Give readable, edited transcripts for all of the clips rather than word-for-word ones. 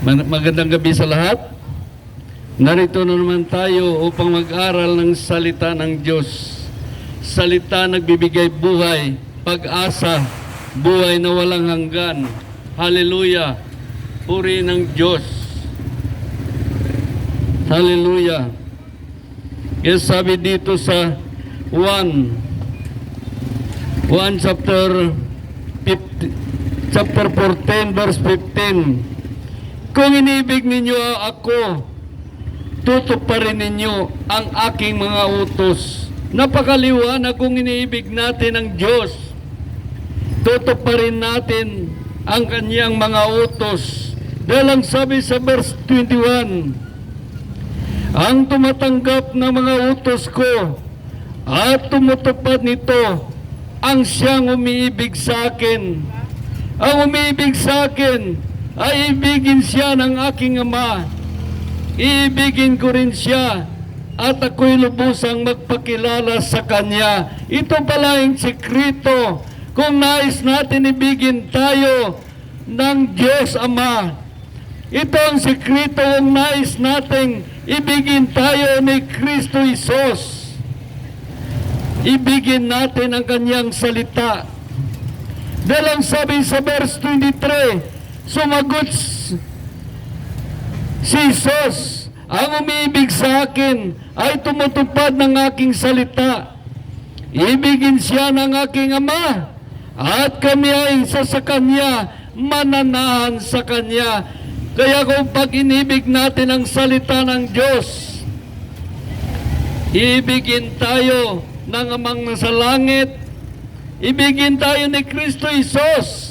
Magandang gabi sa lahat. Narito na naman tayo upang mag-aral ng salita ng Diyos. Salita nagbibigay buhay, pag-asa, buhay na walang hanggan. Hallelujah! Puri ng Diyos. Hallelujah! Yes, sabi dito sa 1 chapter 14 verse 15. Kung inibig ninyo ako, tutuparin ninyo ang aking mga utos. Napakaliwanag kung iniibig natin ang Diyos. Tutuparin natin ang kanyang mga utos. Dahil ang sabi sa verse 21, ang tumatanggap ng mga utos ko at tumutupad nito, ang siyang umiibig sa akin. Ang umiibig sa akin ay ibigin siya ng aking Ama. Iibigin ko rin siya at ako'y lubusang magpakilala sa Kanya. Ito pala yung sekreto kung nais natin ibigin tayo ng Diyos Ama. Ito ang sekreto kung nais natin ibigin tayo ni Kristo Jesus. Ibigin natin ang Kanyang salita. Dahil ang sabi sa verse 23, sumagot si Jesus, ang umiibig sa akin ay tumutupad ng aking salita. Ibigin siya ng aking Ama at kami ay isa sa Kanya, mananahan sa Kanya. Kaya kung pag inibig natin ang salita ng Diyos, ibigin tayo ng Amang nasa langit, ibigin tayo ni Kristo Jesus,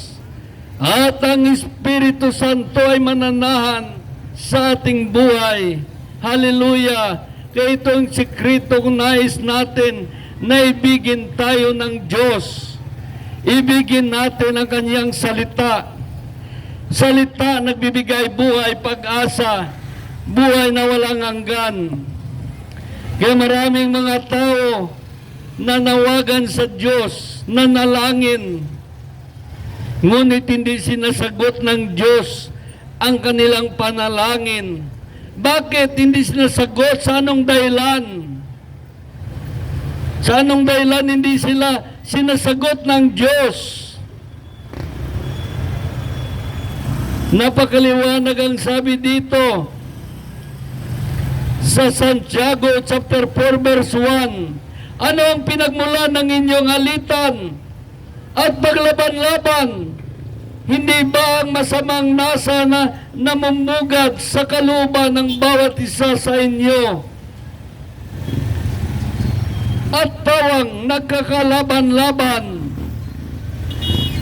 at ang Espiritu Santo ay mananahan sa ating buhay. Hallelujah! Kaya itong sekreto kung nais natin na ibigin tayo ng Diyos. Ibigin natin ang Kanyang salita. Salita nagbibigay buhay, pag-asa, buhay na walang hanggan. Kaya maraming mga tao nanawagan sa Diyos, nanalangin, ngunit hindi sinasagot ng Diyos ang kanilang panalangin. Bakit hindi sinasagot? Sa anong dahilan? Sa anong dahilan hindi sila sinasagot ng Diyos? Napakaliwanag ang sabi dito sa Santiago chapter 4 verse 1. Ano ang pinagmulan ng inyong alitan at paglaban-laban? Hindi ba ang masamang nasa na namumugad sa kalooban ng bawat isa sa inyo? At pawang nagkakalaban-laban.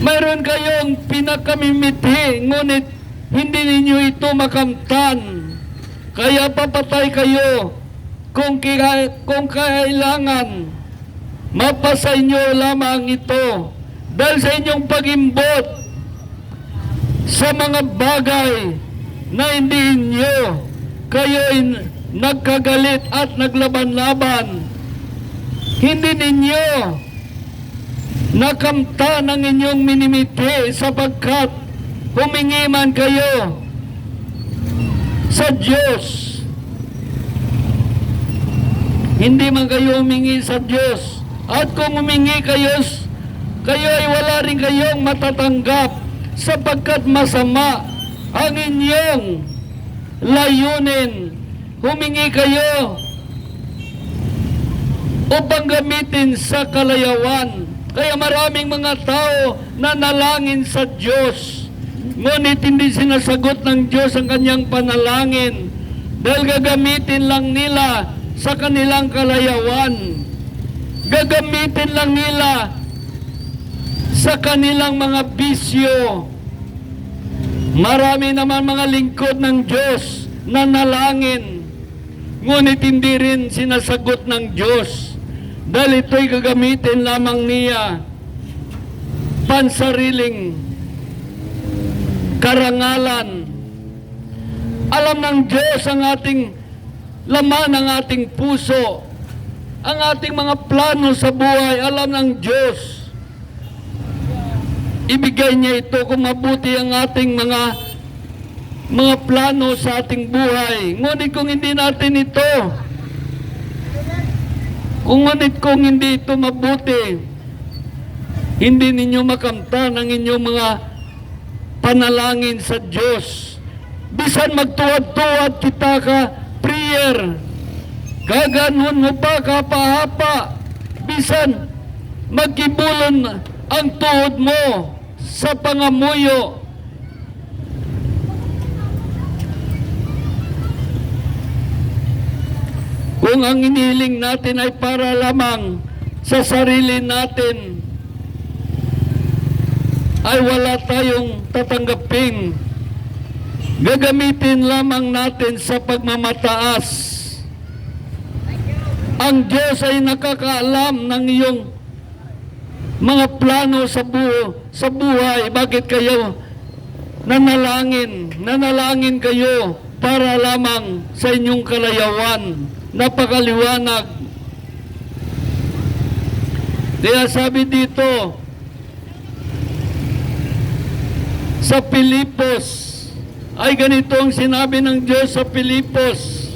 Mayroon kayong pinakamimiti, ngunit hindi ninyo ito makamtan. Kaya papatay kayo kung kailangan. Mapasa inyo lamang ito dahil sa inyong pagimbot sa mga bagay na hindi inyo kayo'y nagkagalit at naglaban-laban. Hindi ninyo nakamtan ang inyong minimiti sapagkat humingi man kayo sa Diyos. Hindi man kayo humingi sa Diyos. At kung humingi kayo ay wala rin kayong matatanggap sapagkat masama ang inyong layunin. Humingi kayo upang gamitin sa kalayawan. Kaya maraming mga tao na nalangin sa Diyos, ngunit hindi sinasagot ng Diyos ang kanyang panalangin dahil gagamitin lang nila sa kanilang kalayawan. Gagamitin lang nila sa kanilang mga bisyo. Marami naman mga lingkod ng Diyos na nalangin, ngunit hindi rin sinasagot ng Diyos dahil ito'y gagamitin lamang niya pansariling karangalan. Alam ng Diyos ang ating laman, ang ating puso, ang ating mga plano sa buhay. Alam ng Diyos. Ibigay niya ito kung mabuti ang ating mga mga plano sa ating buhay. Ngunit kung hindi natin ito, kung hindi ito mabuti, hindi ninyo makamtan ang inyong mga panalangin sa Diyos. Bisan magtuwad-tuwad kita ka prayer, kaganon mo pa kapahapa, bisan magkibulon ang tuhod mo sa pangamuyo, kung ang inihiling natin ay para lamang sa sarili natin, ay wala tayong tatanggapin. Gagamitin lamang natin sa pagmamataas. Ang Diyos ay nakakaalam ng iyong mga plano sa buhay. Bakit kayo nanalangin? Nanalangin kayo para lamang sa inyong kalayawan. Napakaliwanag. Kaya sabi dito sa Pilipos, ay ganito ang sinabi ng Diyos sa Pilipos.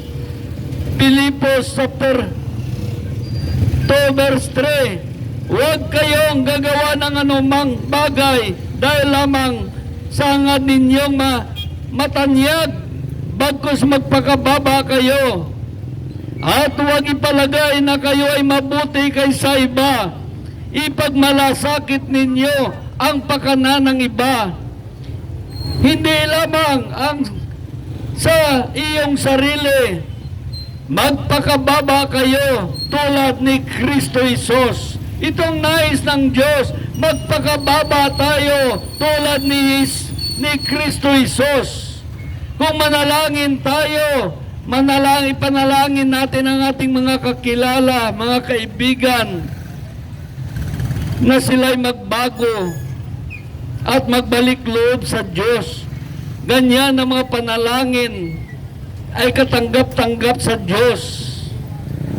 Pilipos chapter 2 verse 3, huwag kayong gagawa ng anumang bagay dahil lamang sa hangad ninyong matanyag, bagkus magpakababa kayo. At huwag ipalagay na kayo ay mabuti kaysa iba. Ipagmalasakit ninyo ang pakanan ng iba. Hindi lamang ang sa iyong sarili. Magpakababa kayo tulad ni Kristo Jesus. Itong nais ng Diyos, magpakababa tayo tulad ni Kristo Jesus. Kung manalangin tayo, panalangin natin ang ating mga kakilala, mga kaibigan, na sila'y magbago at magbalik loob sa Diyos. Ganyan ang mga panalangin ay katanggap-tanggap sa Diyos.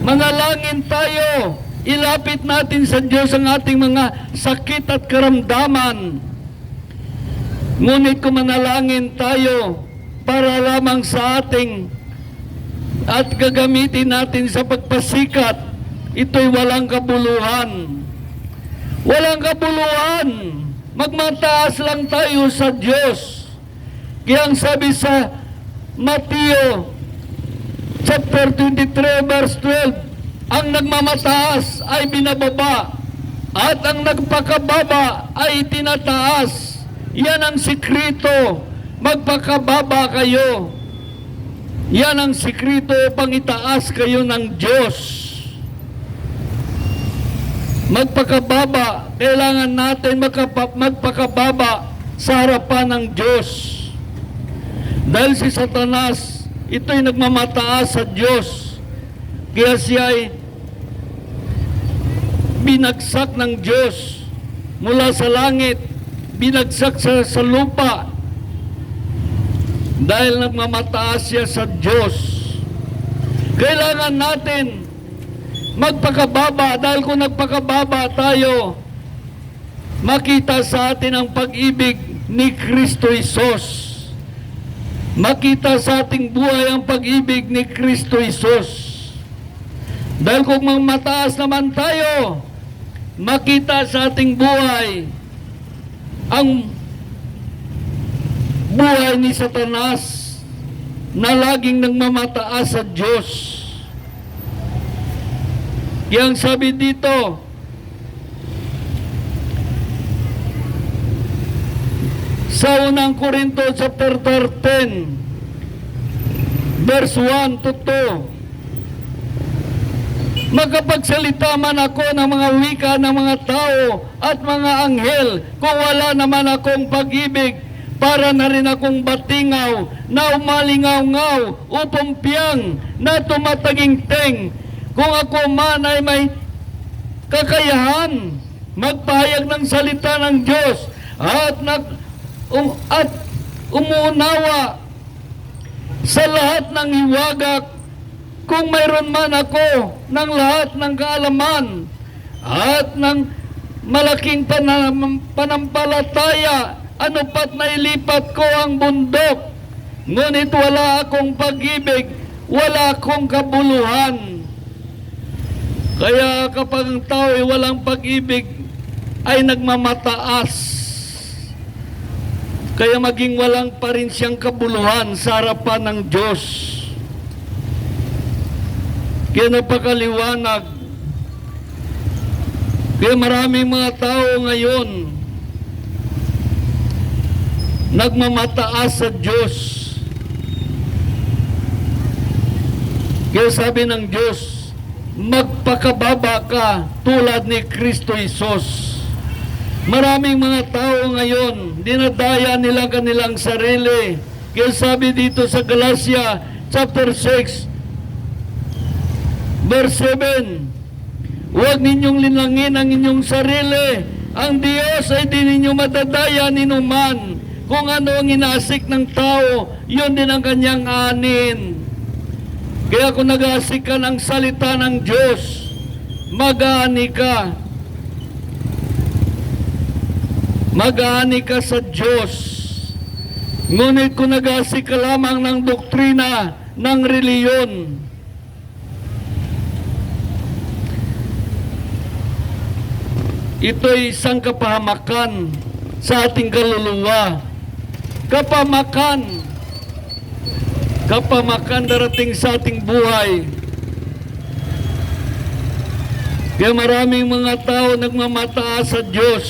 Manalangin tayo, ilapit natin sa Diyos ang ating mga sakit at karamdaman. Ngunit kung manalangin tayo para lamang sa ating at gagamitin natin sa pagpasikat, ito'y walang kabuluhan. Walang kabuluhan. Magmataas lang tayo sa Diyos. Kaya ang sabi sa Mateo chapter 23 verse 12, ang nagmamataas ay binababa at ang nagpakababa ay tinataas. Yan ang sikreto. Magpakababa kayo. Yan ang sikreto upang itaas kayo ng Diyos. Magpakababa. Kailangan natin magpakababa sa harapan ng Diyos. Dahil si Satanas, ito'y nagmamataas sa Diyos. Kaya siya ay binagsak ng Diyos mula sa langit, binagsak sa lupa. Dahil nagmamataas siya sa Diyos. Kailangan natin magpakababa, dahil kung nagpakababa tayo, makita sa atin ang pag-ibig ni Kristo Jesus. Makita sa ating buhay ang pag-ibig ni Kristo Jesus. Dahil kung mataas naman tayo, makita sa ating buhay ang buhay ni Satanas na laging nagmamataas sa Diyos. Yang sabi dito, sa unang Korinto chapter 13 verse 1 to 2, magkapagsalita man ako ng mga wika ng mga tao at mga anghel, kung wala naman akong pag-ibig, para na rin akong batingaw na umalingaw-ngaw, upumpiang na tumatagingting. Kung ako man ay may kakayahan magpahayag ng salita ng Diyos at umuunawa sa lahat ng hiwaga, kung mayroon man ako ng lahat ng kaalaman at ng malaking panampalataya, ano pat nailipat ko ang bundok, Ngunit wala akong pag-ibig, wala akong kabuluhan. Kaya kapag ang tao ay walang pag-ibig, ay nagmamataas. Kaya maging walang pa rin siyang kabuluhan sa harapan ng Diyos. Kaya napakaliwanag. Kaya maraming mga tao ngayon nagmamataas sa Diyos. Kaya sabi ng Diyos, magpakababa ka tulad ni Kristo Jesus. Maraming mga tao ngayon, dinadaya nila kanilang sarili. Kaya sabi dito sa Galatia chapter 6, verse 7, huwag ninyong linangin ang inyong sarili. Ang Diyos ay di ninyo madadaya ninuman. Kung ano ang inaasik ng tao, yun din ang kanyang anin. Kaya kung nag-aasik ka ng salita ng Diyos, mag-aani ka. Mag-aani ka sa Diyos. Ngunit kung nag-aasik ka lamang ng doktrina ng reliyon, ito'y isang kapahamakan sa ating kaluluwa. Kapamakan darating sa ating buhay. Kaya maraming mga tao nagmamataas sa Diyos.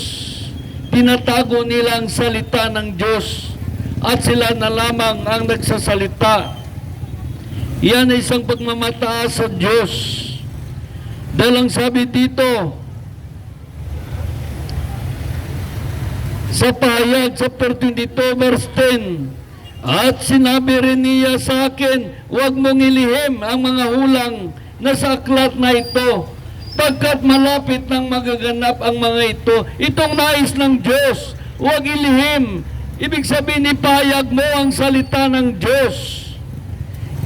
Tinatago nila ang salita ng Diyos at sila na lamang ang nagsasalita. Yan ay isang pagmamataas sa Diyos. Dahil ang sabi dito sa Pahayag chapter 22 verse 10, at sinabi rin niya sa akin, huwag mong ilihim ang mga hulang na sa aklat na ito, pagkat malapit nang magaganap ang mga ito. Itong nais ng Diyos, huwag ilihim. Ibig sabihin, ipahayag mo ang salita ng Diyos.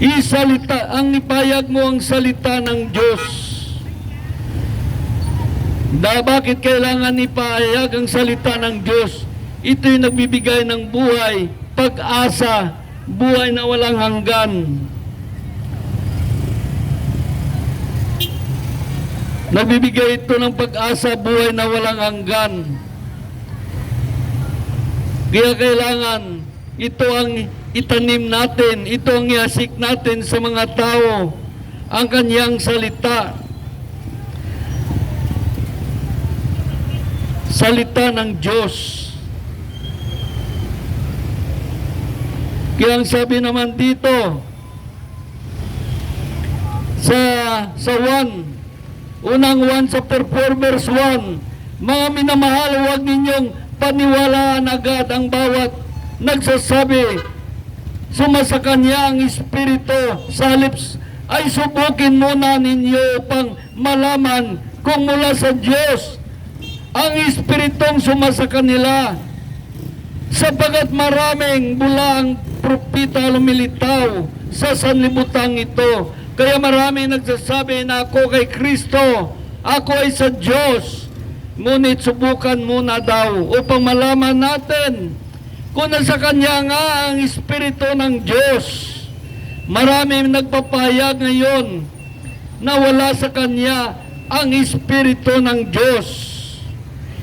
Ipahayag mo ang salita ng Diyos. Bakit kailangan ipahayag ang salita ng Diyos? Ito'y nagbibigay ng buhay, pag-asa, buhay na walang hanggan. Nagbibigay ito ng pag-asa, buhay na walang hanggan. Kaya kailangan, ito ang itanim natin, ito ang iasik natin sa mga tao, ang kanyang salita. Salita ng Diyos. Kaya ang sabi naman dito sa 1, unang 1 chapter 4 verse 1, mga minamahal, huwag ninyong paniwalaan agad ang bawat nagsasabi sumasa kanya ang Espiritu. Sa halip ay subukin muna ninyo upang malaman kung mula sa Diyos ang Espiritong sumasa kanila, sapagat maraming bulang propita lumilitaw sa sanlibutan ito. Kaya maraming nagsasabi na ako kay Kristo, ako ay sa Diyos. Ngunit subukan muna daw upang malaman natin kung nasa Kanya nga ang Espiritu ng Diyos. Maraming nagpapahayag ngayon na wala sa Kanya ang Espiritu ng Diyos.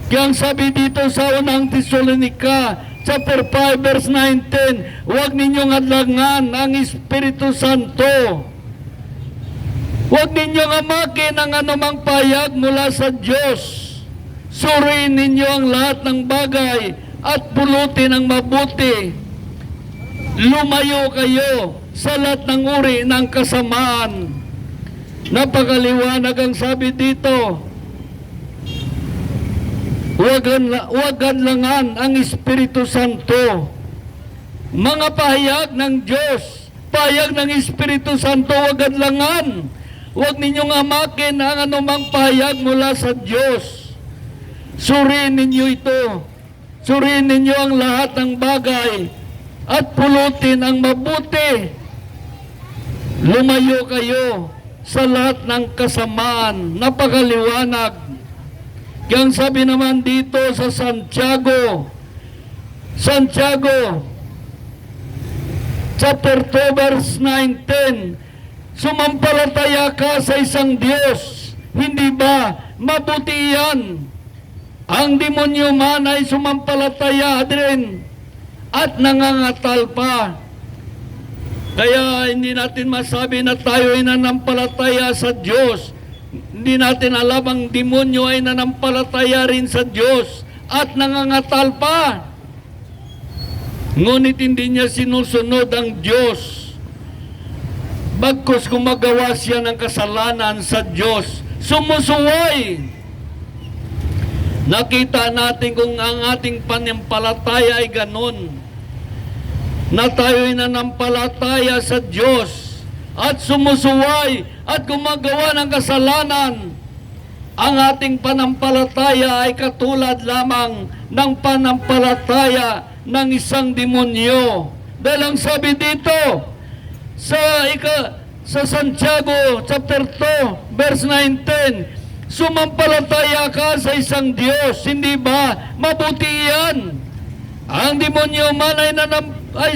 Kaya ang sabi dito sa unang Tesalonica chapter 5 verse 19, huwag ninyong hadlangan ang Espiritu Santo. Huwag ninyong amakin ang anumang pahayag mula sa Diyos. Suriin ninyo ang lahat ng bagay at pulutin ang mabuti. Lumayo kayo sa lahat ng uri ng kasamaan. Napakaliwanag ang sabi dito. Huwag hadlangan ang Espiritu Santo. Mga pahayag ng Diyos, pahayag ng Espiritu Santo, huwag hadlangan. Huwag ninyong amakin ang anumang pahayag mula sa Diyos. Suriin ninyo ito. Suriin ninyo ang lahat ng bagay at pulutin ang mabuti. Lumayo kayo sa lahat ng kasamaan. Napakaliwanag. Kaya ang sabi naman dito sa Santiago chapter 2, verse 9-10, sumampalataya ka sa isang Diyos, hindi ba mabuti yan? Ang demonyo man ay sumampalataya din at nangangatal pa. Kaya hindi natin masabi na tayo ay nanampalataya sa Diyos. Hindi natin alam ang demonyo ay nanampalataya rin sa Diyos at nangangatal pa. Ngunit hindi niya sinusunod ang Diyos. Bagkus gumagawa siya ng kasalanan sa Diyos, sumusuway. Nakita natin kung ang ating panampalataya ay ganon, na tayo'y nanampalataya sa Diyos at sumusuway at gumagawa ng kasalanan. Ang ating panampalataya ay katulad lamang ng panampalataya ng isang demonyo. Dahil ang sabi dito sa Santiago chapter 2 verse 19, sumampalataya ka sa isang Diyos, hindi ba mabuti yan? Ang demonyo man ay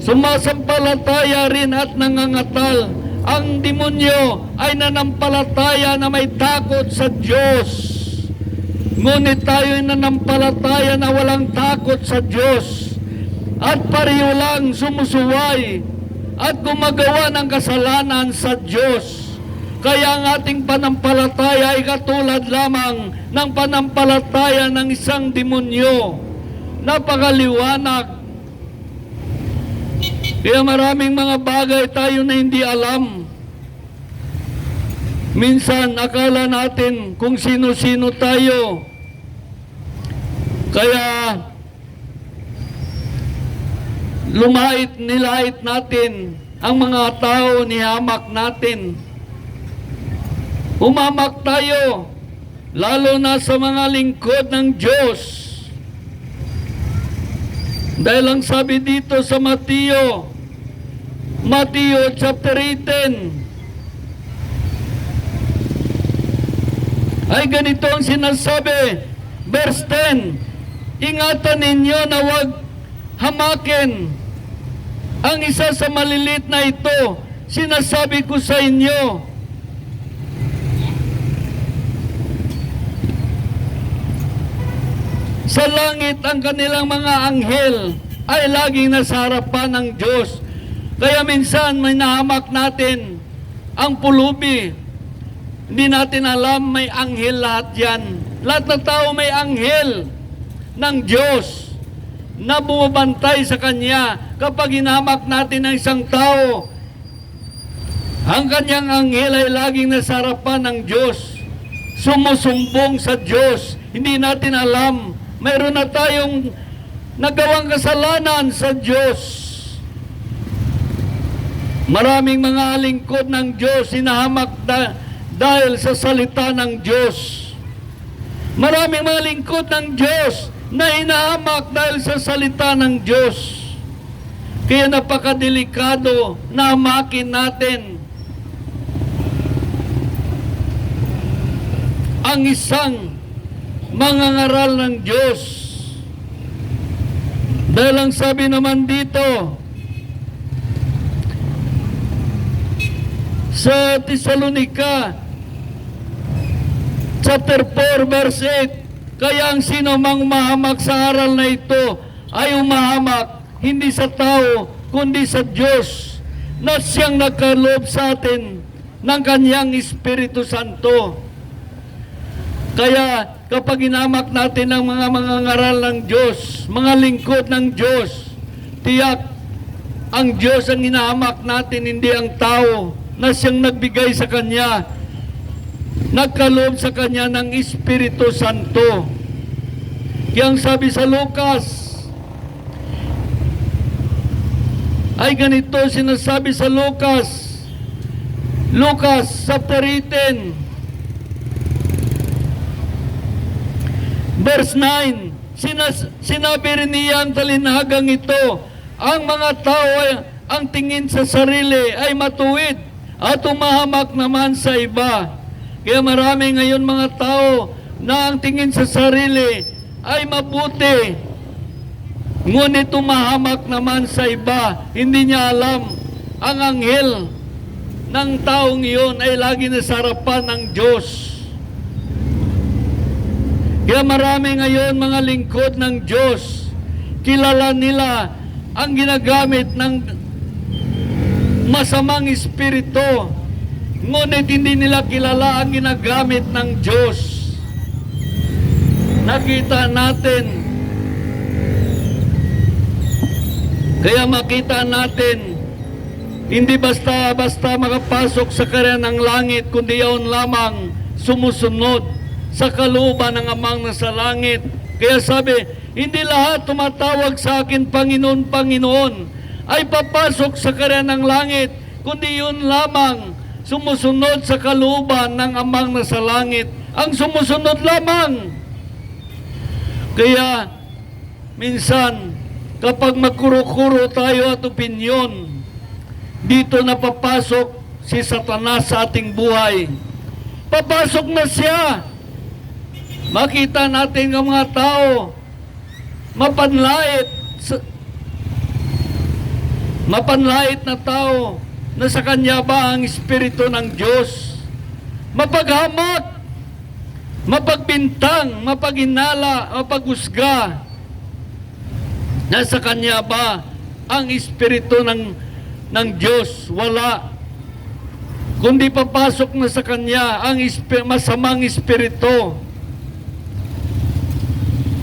sumasampalataya rin at nangangatal. Ang demonyo ay nanampalataya na may takot sa Diyos. Ngunit tayo ay nanampalataya na walang takot sa Diyos at pareho lang sumusuway at gumagawa ng kasalanan sa Diyos. Kaya ang ating panampalataya ay katulad lamang ng panampalataya ng isang demonyo. Napakaliwanag. Kaya maraming mga bagay tayo na hindi alam. Minsan akala natin kung sino-sino tayo. Kaya nilait natin ang mga tao, nihamak natin. Umamak tayo, lalo na sa mga lingkod ng Diyos. Dahil ang sabi dito sa Mateo chapter 18, ay ganito ang sinasabi, verse 10, ingatan ninyo na huwag hamakin ang isa sa malilit na ito. Sinasabi ko sa inyo, sa langit ang kanilang mga anghel ay laging nasa harapan ng Diyos. Kaya minsan may nahamak natin ang pulubi. Hindi natin alam may anghel lahat yan. Lahat ng tao may anghel ng Diyos na bumabantay sa Kanya. Kapag hinahamak natin ang isang tao, ang kanyang anghel ay laging nasa harapan ng Diyos, sumusumbong sa Diyos. Hindi natin alam, mayroon na tayong nagawang kasalanan sa Diyos. Maraming mga lingkod ng Diyos hinahamak dahil sa salita ng Diyos. Maraming mga lingkod ng Diyos na hinahamak dahil sa salita ng Diyos. Kaya napakadelikado na hamakin natin ang isang mangangaral ng Diyos. Dahil ang sabi naman dito sa Tesalonica chapter 4 verse 8, kaya ang sino mang umahamak sa aral na ito ay umahamak hindi sa tao kundi sa Diyos na siyang nagkaloob sa atin ng Kanyang Espiritu Santo. Kaya kapag inamak natin ang mga mangangaral ng Diyos, mga lingkod ng Diyos, tiyak ang Diyos ang inahamak natin, hindi ang tao na siyang nagbigay sa Kanya, nagkaloob sa Kanya ng Espiritu Santo. Kaya ang sabi sa Lucas ay ganito, sinasabi sa Lucas chapter 18 verse 9, sinabi rin niya ang talinhagang ito, ang mga tao ay ang tingin sa sarili ay matuwid at umahamak naman sa iba. Kaya marami ngayon mga tao na ang tingin sa sarili ay mabuti. Ngunit tumahamak naman sa iba, hindi niya alam ang anghel ng taong iyon ay lagi nasa harapan ng Diyos. Kaya marami ngayon mga lingkod ng Diyos, kilala nila ang ginagamit ng masamang espiritu, ngunit hindi nila kilala ang ginagamit ng Diyos. Nakita natin, kaya makita natin, hindi basta-basta makapasok sa karyan ng langit, kundi yaon lamang sumusunod sa kalooban ng Amang nasa langit. Kaya sabi, hindi lahat tumatawag sa akin, Panginoon, Panginoon, ay papasok sa karyan ng langit, kundi yun lamang sumusunod sa kalooban ng Amang nasa langit. Ang sumusunod lamang. Kaya, minsan, kapag magkuro-kuro tayo at opinyon, dito na papasok si Satanas sa ating buhay. Papasok na siya. Makita natin ang mga tao, mapanlait na tao, na sa kanya ba ang Espiritu ng Diyos? Mapaghamak, mapagbintang, mapaghinala, mapaghusga. Nasa kanya ba ang Espiritu ng Diyos? Wala. Kundi papasok na sa kanya ang masamang espiritu.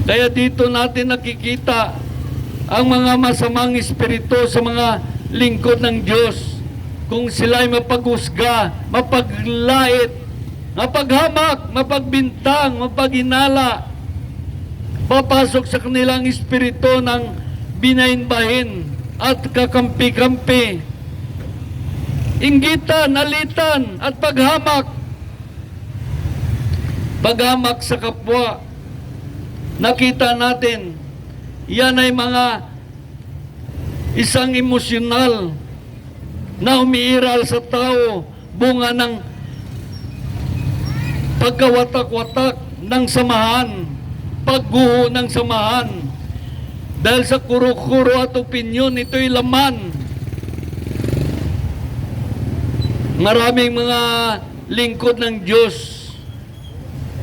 Kaya dito natin nakikita ang mga masamang espiritu sa mga lingkod ng Diyos. Kung sila ay mapaghusga, mapaglait, mapaghamak, mapagbintang, mapaghinala, papasok sa kanilang espiritu ng binahinbahin at kakampi-kampi, inggitan, alitan, at paghamak. Paghamak sa kapwa. Nakita natin, yan ay mga isang emosyonal na umiiral sa tao, bunga ng pagkawatak-watak ng samahan, pagguho ng samahan. Dahil sa kuro-kuro at opinyon, ito'y laman. Maraming mga lingkod ng Diyos,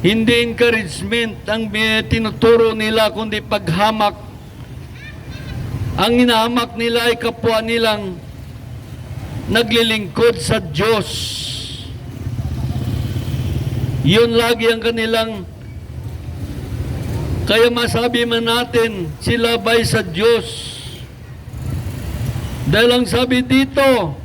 hindi encouragement ang tinuturo nila, kundi paghamak. Ang hinahamak nila ay kapwa nilang naglilingkod sa Diyos. Yun lagi ang kanilang, kaya masabi man natin, sila ba'y sa Diyos? Dahil ang sabi dito,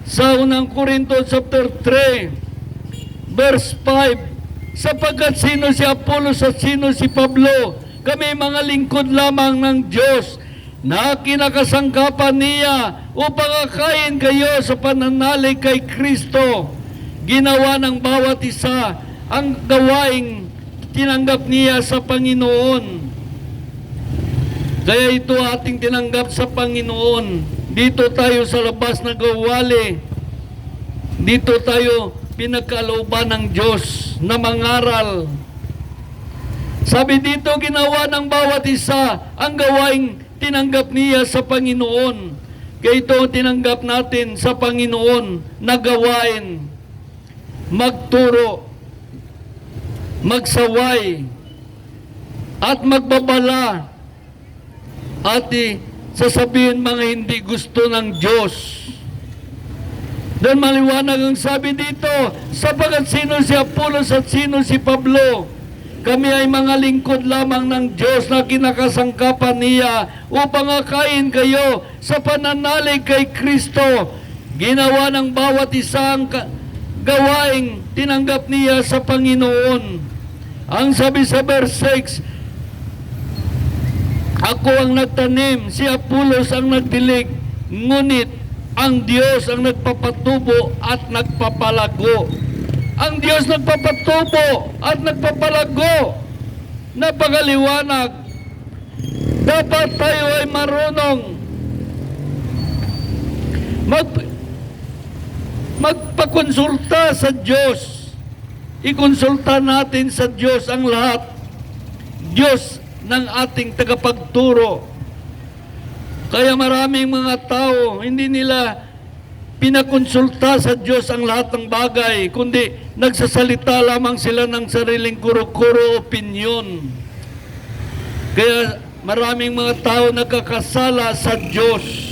sa unang Korinto chapter 3, verse 5, sapagkat sino si Apollos at sino si Pablo, kami mga lingkod lamang ng Diyos, na kinakasangkapan niya upang akayin kayo sa pananalig kay Kristo. Ginawa ng bawat isa ang gawaing tinanggap niya sa Panginoon. Kaya ito ating tinanggap sa Panginoon. Dito tayo sa labas na gawali. Dito tayo pinagkalooban ng Diyos na mangaral. Sabi dito, ginawa ng bawat isa ang gawaing tinanggap niya sa Panginoon. Kaya ito tinanggap natin sa Panginoon na gawain. Magturo, magsaway, at magbabala, at sasabihin mga hindi gusto ng Diyos. Dahil maliwanag ang sabi dito, sapagkat sino si Apollos at sino si Pablo, kami ay mga lingkod lamang ng Diyos na kinakasangkapan niya upang akayin kayo sa pananalig kay Kristo. Ginawa ng bawat isang gawaing tinanggap niya sa Panginoon. Ang sabi sa verse 6, ako ang nagtanim, si Apollos ang nagdilig, ngunit ang Diyos ang nagpapatubo at nagpapalago. Ang Diyos nagpapatubo at nagpapalago. Napakaliwanag. Dapat tayo ay marunong magpakonsulta sa Diyos. Ikonsulta natin sa Diyos ang lahat. Diyos ng ating tagapagturo. Kaya maraming mga tao, hindi nila pinakonsulta sa Diyos ang lahat ng bagay, kundi nagsasalita lamang sila ng sariling kuro-kuro opinyon. Kaya maraming mga tao nagkakasala sa Diyos.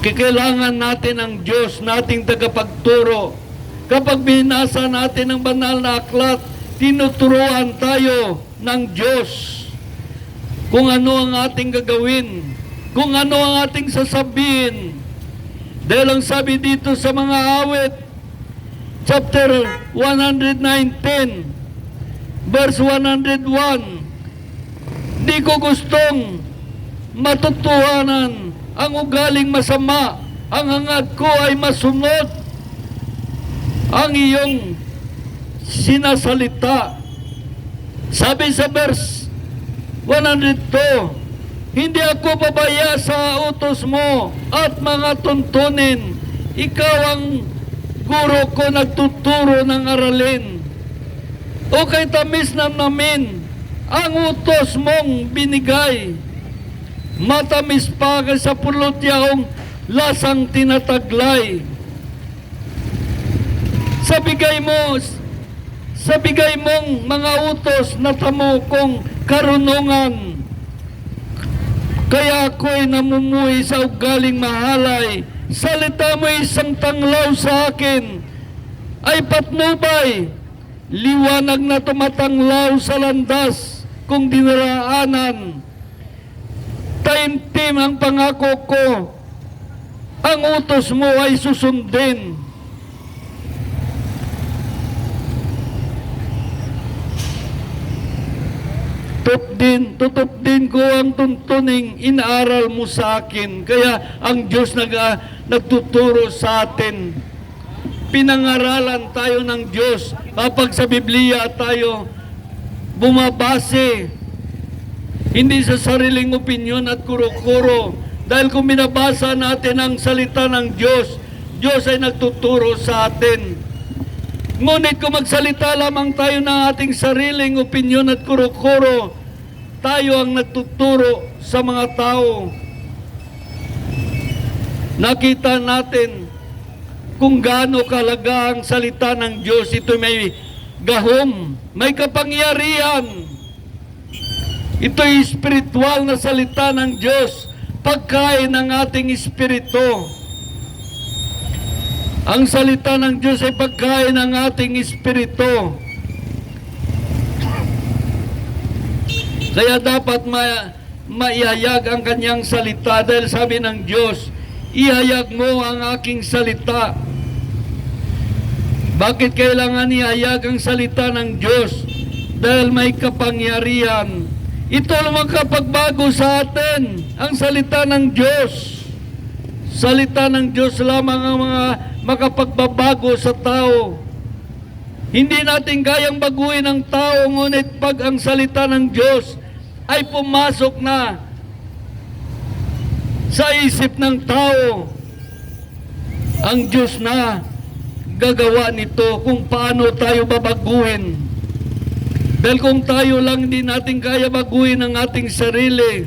Kailangan natin ang Diyos, nating tagapagturo. Kapag binasa natin ang banal na aklat, tinuturuan tayo ng Diyos kung ano ang ating gagawin, kung ano ang ating sasabihin. Dahil ang sabi dito sa mga awit, chapter 119, verse 101, di ko gustong matutuhanan ang ugaling masama, ang hangad ko ay masunod ang iyong sinasalita. Sabi sa verse 102, hindi ako babaya sa utos mo at mga tuntunin. Ikaw ang guro ko, nagtuturo ng aralin. O kay tamis namin ang utos mong binigay. Matamis pa sa pulot yaong lasang tinataglay. Sa bigay mong mga utos na tamo kong karunungan. Kaya ako'y namumuhay sa ugaling mahalay. Salita mo isang tanglaw sa akin ay patnubay. Liwanag na tumatanglaw sa landas kung dinaraanan. Taimtim ang pangako ko. Ang utos mo ay susundin. Tutup din ko ang tuntuning inaaral mo sa akin. Kaya ang Diyos nagtuturo sa atin. Pinangaralan tayo ng Diyos. Kapag sa Biblia tayo bumabase, hindi sa sariling opinyon at kuro-kuro. Dahil kung binabasa natin ang salita ng Diyos, Diyos ay nagtuturo sa atin. Ngunit kung magsalita lamang tayo ng ating sariling opinyon at kuro-kuro, tayo ang nagtuturo sa mga tao. Nakita natin kung gaano kalaga ang salita ng Diyos. Ito may gahom, may kapangyarihan. Ito'y spiritual na salita ng Diyos, pagkain ng ating espiritu. Ang salita ng Diyos ay pagkain ng ating espiritu. Kaya dapat maihayag ang kanyang salita dahil sabi ng Diyos, ihayag mo ang aking salita. Bakit kailangan ihayag ang salita ng Diyos? Dahil may kapangyarihan. Ito ang makapagbago sa atin, ang salita ng Diyos. Salita ng Diyos lamang ang mga makapagbabago sa tao. Hindi natin kayang baguhin ang tao, ngunit pag ang salita ng Diyos ay pumasok na sa isip ng tao, ang Diyos na gagawa nito kung paano tayo babaguhin. Dahil kung tayo lang din natin kaya baguhin ang ating sarili.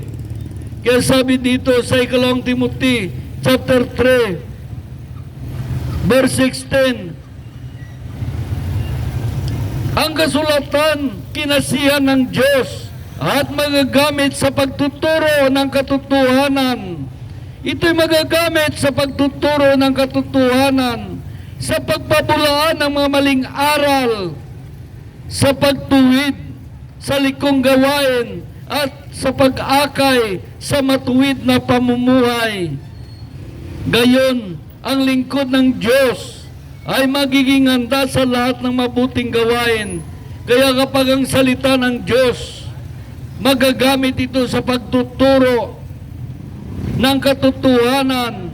Kaya sabi dito sa 2 Timothy chapter 3 verse 16, ang kasulatan kinasihan ng Diyos at magagamit sa pagtuturo ng katotohanan. Ito'y magagamit sa pagtuturo ng katotohanan, sa pagpabulaan ng mga maling aral, sa pagtuwid sa likong gawain, at sa pag-akay sa matuwid na pamumuhay. Gayon, ang lingkod ng Diyos ay magiging handa sa lahat ng mabuting gawain. Kaya kapag ang salita ng Diyos, magagamit ito sa pagtuturo ng katotohanan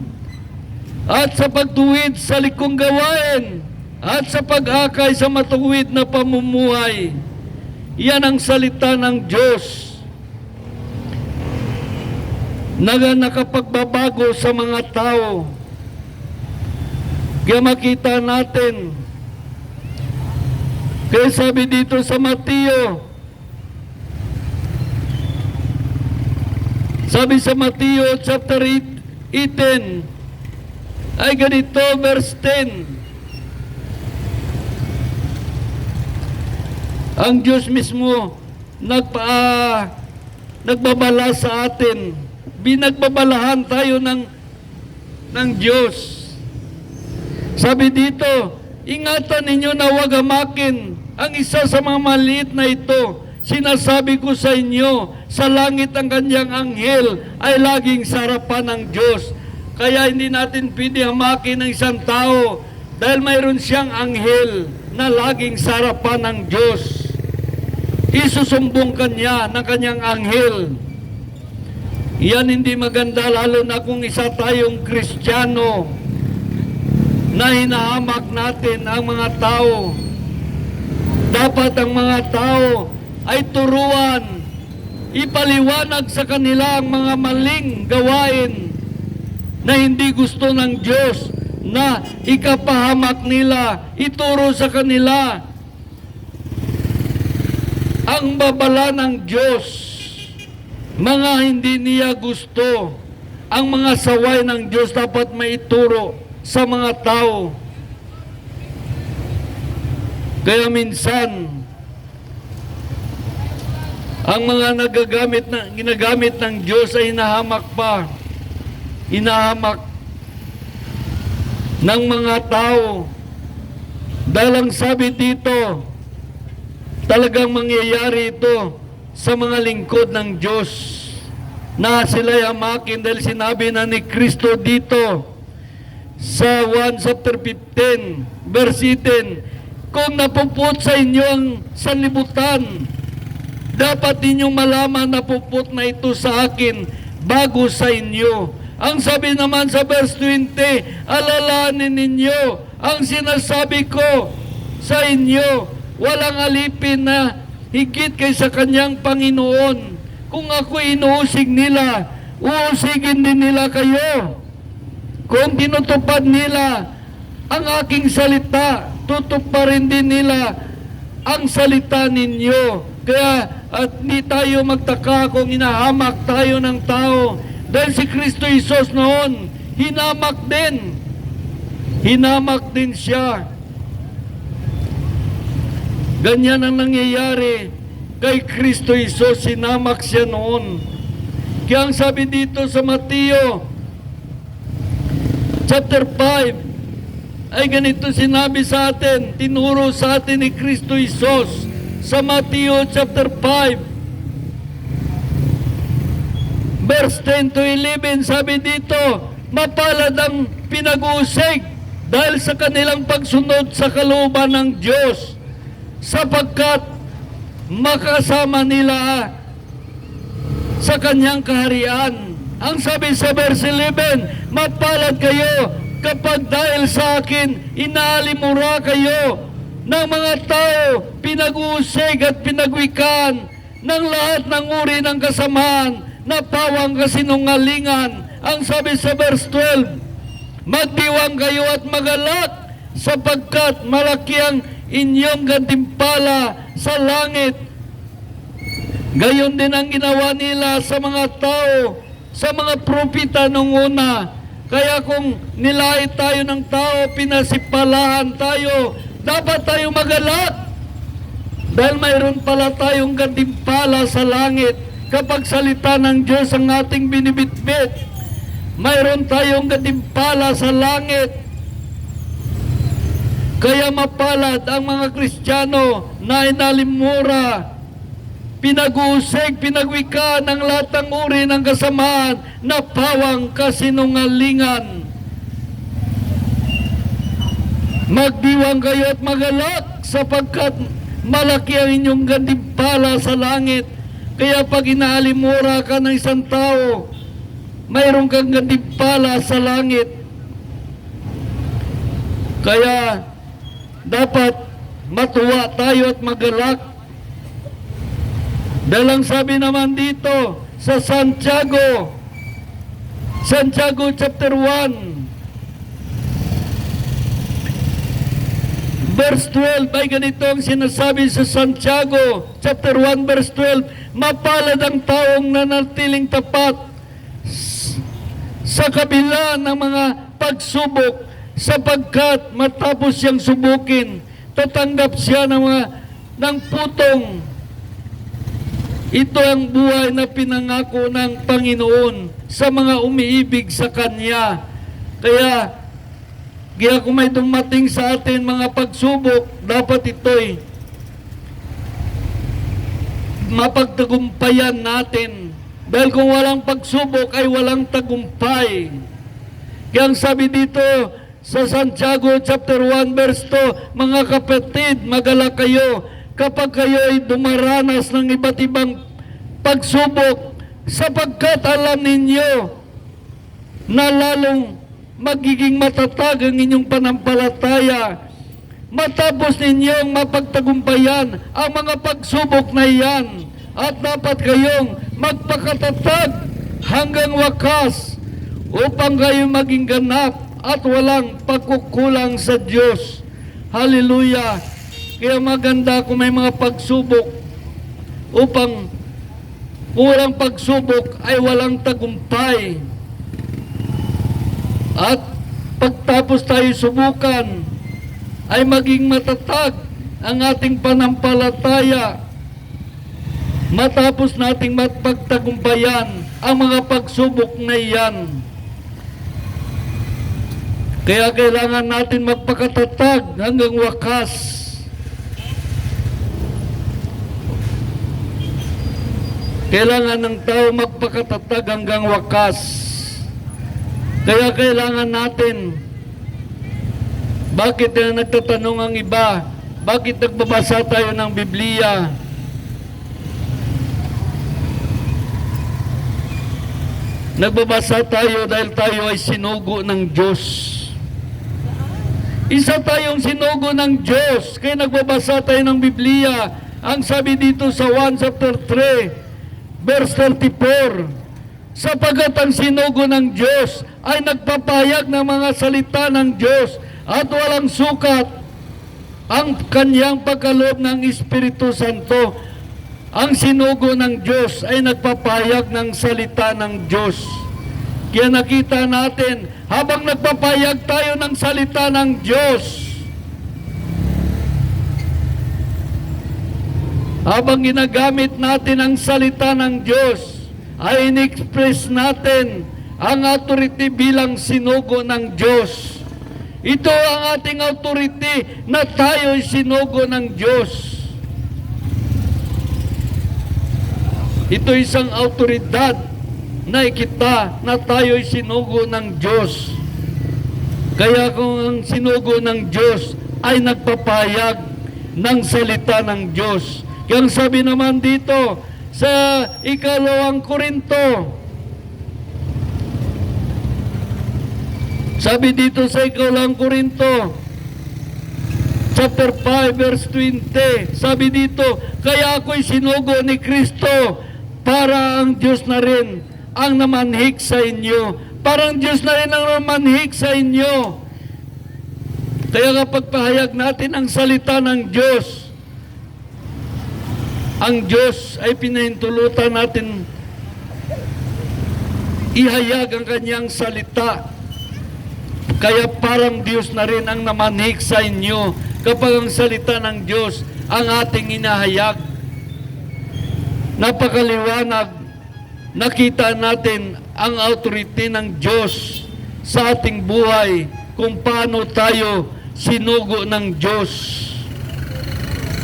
at sa pagtuwid sa likong gawain at sa pag-akay sa matuwid na pamumuhay. Yan ang salita ng Diyos na nakapagbabago sa mga tao. Kaya makita natin, kaya sabi dito sa Mateo Sabi sa Mateo chapter 18, ay ganito, verse 10. Ang Diyos mismo nagbabala sa atin. Binagbabalahan tayo ng Diyos. Sabi dito, ingatan ninyo na huwag hamakin ang isa sa mga maliit na ito. Sinasabi ko sa inyo, sa langit ang kanyang anghel ay laging sa harapan ng Diyos. Kaya hindi natin pwede hamakin ng isang tao dahil mayroon siyang anghel na laging sa harapan ng Diyos. Isusumbong kanya ng kanyang anghel. Yan hindi maganda, lalo na kung isa tayong Kristiyano na hinahamak natin ang mga tao. Dapat ang mga tao ay turuan, ipaliwanag sa kanila ang mga maling gawain na hindi gusto ng Diyos na ikapahamak nila, ituro sa kanila ang babala ng Diyos, mga hindi niya gusto. Ang mga saway ng Diyos dapat maituro sa mga tao. Kaya minsan, ang mga ginagamit ng Diyos ay hinahamak pa. Hinahamak ng mga tao. Dahil ang sabi dito, talagang mangyayari ito sa mga lingkod ng Diyos na sila'y hamakin dahil sinabi na ni Kristo dito sa 1 chapter 15 verse 18, kung napuput sa inyo ang sanlibutan, dapat ninyong malaman na puput na ito sa akin bago sa inyo. Ang sabi naman sa verse 20, alalahanin ninyo ang sinasabi ko sa inyo, walang alipin na higit kaysa kanyang Panginoon. Kung ako inuusig nila, uusigin din nila kayo. Kung tinutupad nila ang aking salita, tutuparin din nila ang salita ninyo. Kaya at hindi tayo magtaka kung hinahamak tayo ng tao. Dahil si Kristo Jesus noon, hinamak din. Hinamak din siya. Ganyan ang nangyayari kay Kristo Jesus, sinamak siya noon. Kaya ang sabi dito sa Mateo chapter 5, ay ganito sinabi sa atin, tinuro sa atin ni Kristo Jesus sa Mateo chapter 5 verse 10 to 11, sabi dito, mapalad ang pinag-uusig dahil sa kanilang pagsunod sa kalooban ng Diyos, sapagkat makasama nila sa kanyang kaharian. Ang sabi sa verse 11, mapalad kayo kapag dahil sa akin inaalimura kayo ng mga tao, pinag-uusig at pinagwikan ng lahat ng uri ng kasamaan na pawang kasinungalingan. Ang sabi sa verse 12, magdiwang kayo at magalak sapagkat malaki ang inyong gantimpala sa langit. Gayon din ang ginawa nila sa mga tao, sa mga propeta nung una. Kaya kung nilait tayo ng tao, pinasipalahan tayo, dapat tayo magalak. Dahil mayroon pala tayong gantimpala sa langit. Kapag salita ng Diyos ang ating binibitbit, mayroon tayong gantimpala sa langit. Kaya mapalad ang mga Kristiyano na inalimura, pinag-uusig, pinagwika ng lahat ng uri ng kasamaan na pawang kasinungalingan. Magdiwang kayo at magalak sapagkat malaki ang inyong gantimpala sa langit. Kaya pag inaalimura ka ng isang tao, mayroon kang gantimpala sa langit. Kaya dapat matuwa tayo at magalak. Dahil ang sabi naman dito sa Santiago chapter 1 verse 12, ay ganito ang sinasabi sa Santiago chapter 1 verse 12, mapalad ang taong nanatiling tapat sa kabila ng mga pagsubok, sapagkat matapos siyang subukin, tatanggap siya ng putong. Ito ang buhay na pinangako ng Panginoon sa mga umiibig sa Kanya. Kaya kung may dumating sa atin mga pagsubok, dapat ito'y mapagtagumpayan natin. Dahil kung walang pagsubok ay walang tagumpay. Kaya ang sabi dito sa Santiago chapter 1 verse 2, mga kapatid, magalak kayo kapag kayo ay dumaranas ng iba't ibang pagsubok, sapagkat alam ninyo na lalong magiging matatag ang inyong panampalataya matapos ninyong mapagtagumpayan ang mga pagsubok na iyan. At dapat kayong magpakatatag hanggang wakas upang kayo maging ganap at walang pagkukulang sa Diyos. Hallelujah! Kaya maganda kung may mga pagsubok upang walang pagsubok ay walang tagumpay. At pagtapos tayo subukan ay maging matatag ang ating panampalataya. Matapos nating mapagtagumpayan ang mga pagsubok na iyan. Kaya kailangan natin magpakatatag hanggang wakas. Kailangan ng tao magpakatatag hanggang wakas. Kaya kailangan natin, bakit nagtatanong ang iba, bakit nagbabasa tayo ng Biblia? Nagbabasa tayo dahil tayo ay sinugo ng Diyos. Isa tayong sinugo ng Diyos, kaya nagbabasa tayo ng Biblia. Ang sabi dito sa 1 chapter 3, verse 34, sapagat ang sinugo ng Diyos ay nagpapahayag ng mga salita ng Diyos at walang sukat ang kanyang pagkaloob ng Espiritu Santo. Ang sinugo ng Diyos ay nagpapahayag ng salita ng Diyos. Kaya nakita natin, habang nagpapahayag tayo ng salita ng Diyos, habang ginagamit natin ang salita ng Diyos, ay in-express natin ang authority bilang sinugo ng Diyos. Ito ang ating authority na tayo'y sinugo ng Diyos. Ito isang autoridad na ikita na tayo'y sinugo ng Diyos. Kaya kung ang sinugo ng Diyos ay nagpapahayag ng salita ng Diyos. Kaya ang sabi naman dito sa 2 Korinto, sabi dito sa 2 Korinto chapter 5 verse 20, sabi dito, kaya ako'y sinugo ni Kristo para ang Diyos na rin ang namanhik sa inyo. Para ang Diyos na rin ang namanhik sa inyo. Kaya kapag pahayag natin ang salita ng Diyos, ang Diyos ay pinahintulutan natin ihayag ang kanyang salita. Kaya parang Diyos na rin ang namanhik sa inyo kapag ang salita ng Diyos ang ating inahayag. Napakaliwanag, nakita natin ang authority ng Diyos sa ating buhay kung paano tayo sinugo ng Diyos.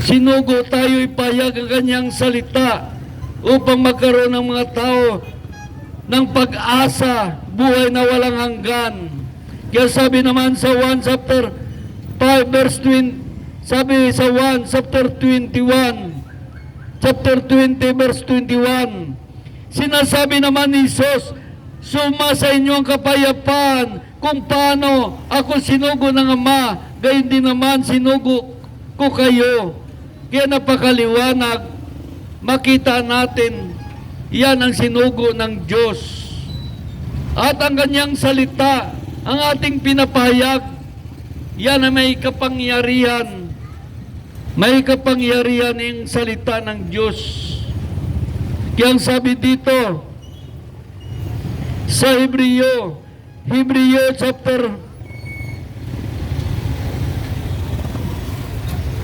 Sinugo tayo ipahayag ang kanyang salita upang magkaroon ng mga tao ng pag-asa, buhay na walang hanggan. Kaya sabi naman sa 1 chapter 5 verse 20, sabi sa 1 chapter 21, chapter 20 verse 21, sinasabi naman ni Jesus, suma sa inyo ang kapayapaan kung paano ako sinugo ng Ama, gayon din naman sinugo ko kayo. Kaya napakaliwanag, makita natin, yan ang sinugo ng Diyos. At ang kanyang salita, ang ating pinapahayag, yan ay may kapangyarihan. May kapangyarihan ng salita ng Diyos. Kaya ang sabi dito, Sa Hebreo chapter,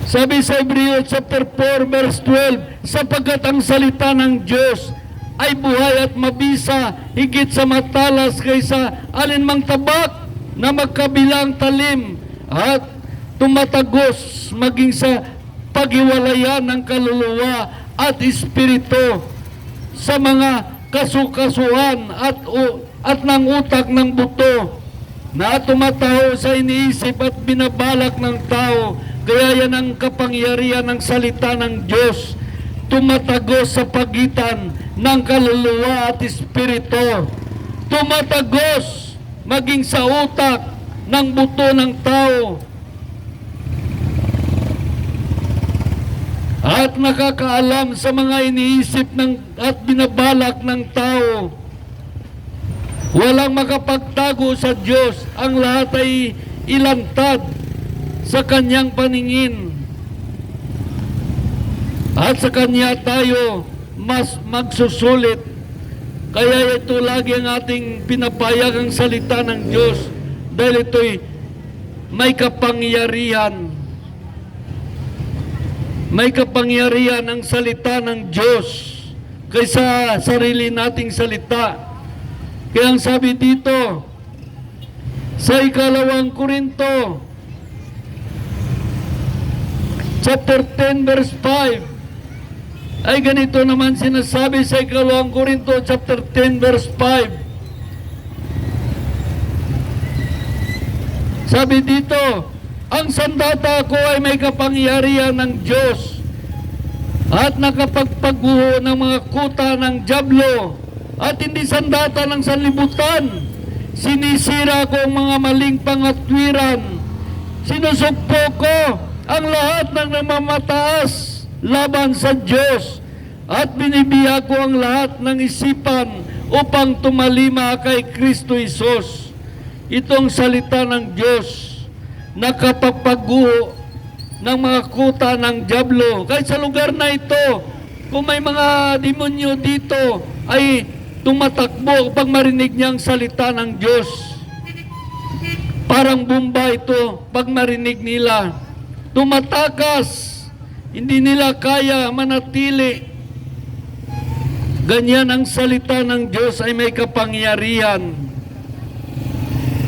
sabi sa Hebreo chapter 4 verse 12, sapagkat ang salita ng Diyos ay buhay at mabisa, higit sa matalas kaysa alinmang tabak na magkabilang talim, at tumatagos maging sa paghiwalayan ng kaluluwa at espiritu, sa mga kasukasuhan at ng utak ng buto, na tumataho sa iniisip at binabalak ng tao. Kaya yan ang kapangyarihan ng salita ng Diyos, tumatagos sa pagitan ng kaluluwa at espiritu, tumatagos maging sa utak ng buto ng tao, at nakakaalam sa mga iniisip at binabalak ng tao. Walang makapagtago sa Diyos, ang lahat ay ilantad sa Kanyang paningin, at sa Kanya tayo mas magsusulit. Kaya ito lagi ang ating pinapayag ang salita ng Diyos, dahil ito'y may kapangyarihan. May kapangyarihan ang salita ng Diyos kaysa sarili nating salita. Kaya ang sabi dito sa 2 Korinto chapter 10 verse 5, ay ganito naman sinasabi sa 2 Korinto chapter 10 verse 5. Sabi dito, ang sandata ko ay may kapangyarihan ng Diyos at nakapagpaguho ng mga kuta ng dyablo, at hindi sandata ng sanlibutan. Sinisira ko ang mga maling pangatwiran. Sinusugpo ko ang lahat ng namamataas laban sa Diyos, at binibiya ko ang lahat ng isipan upang tumalima kay Kristo Jesus. Itong salita ng Diyos, nakapagpaguho ng mga kuta ng dyablo. Kahit sa lugar na ito, kung may mga demonyo dito, ay tumatakbo pag marinig niya ang salita ng Diyos. Parang bomba ito pag marinig nila. Tumatakas, hindi nila kaya manatili. Ganyan ang salita ng Diyos, ay may kapangyarihan.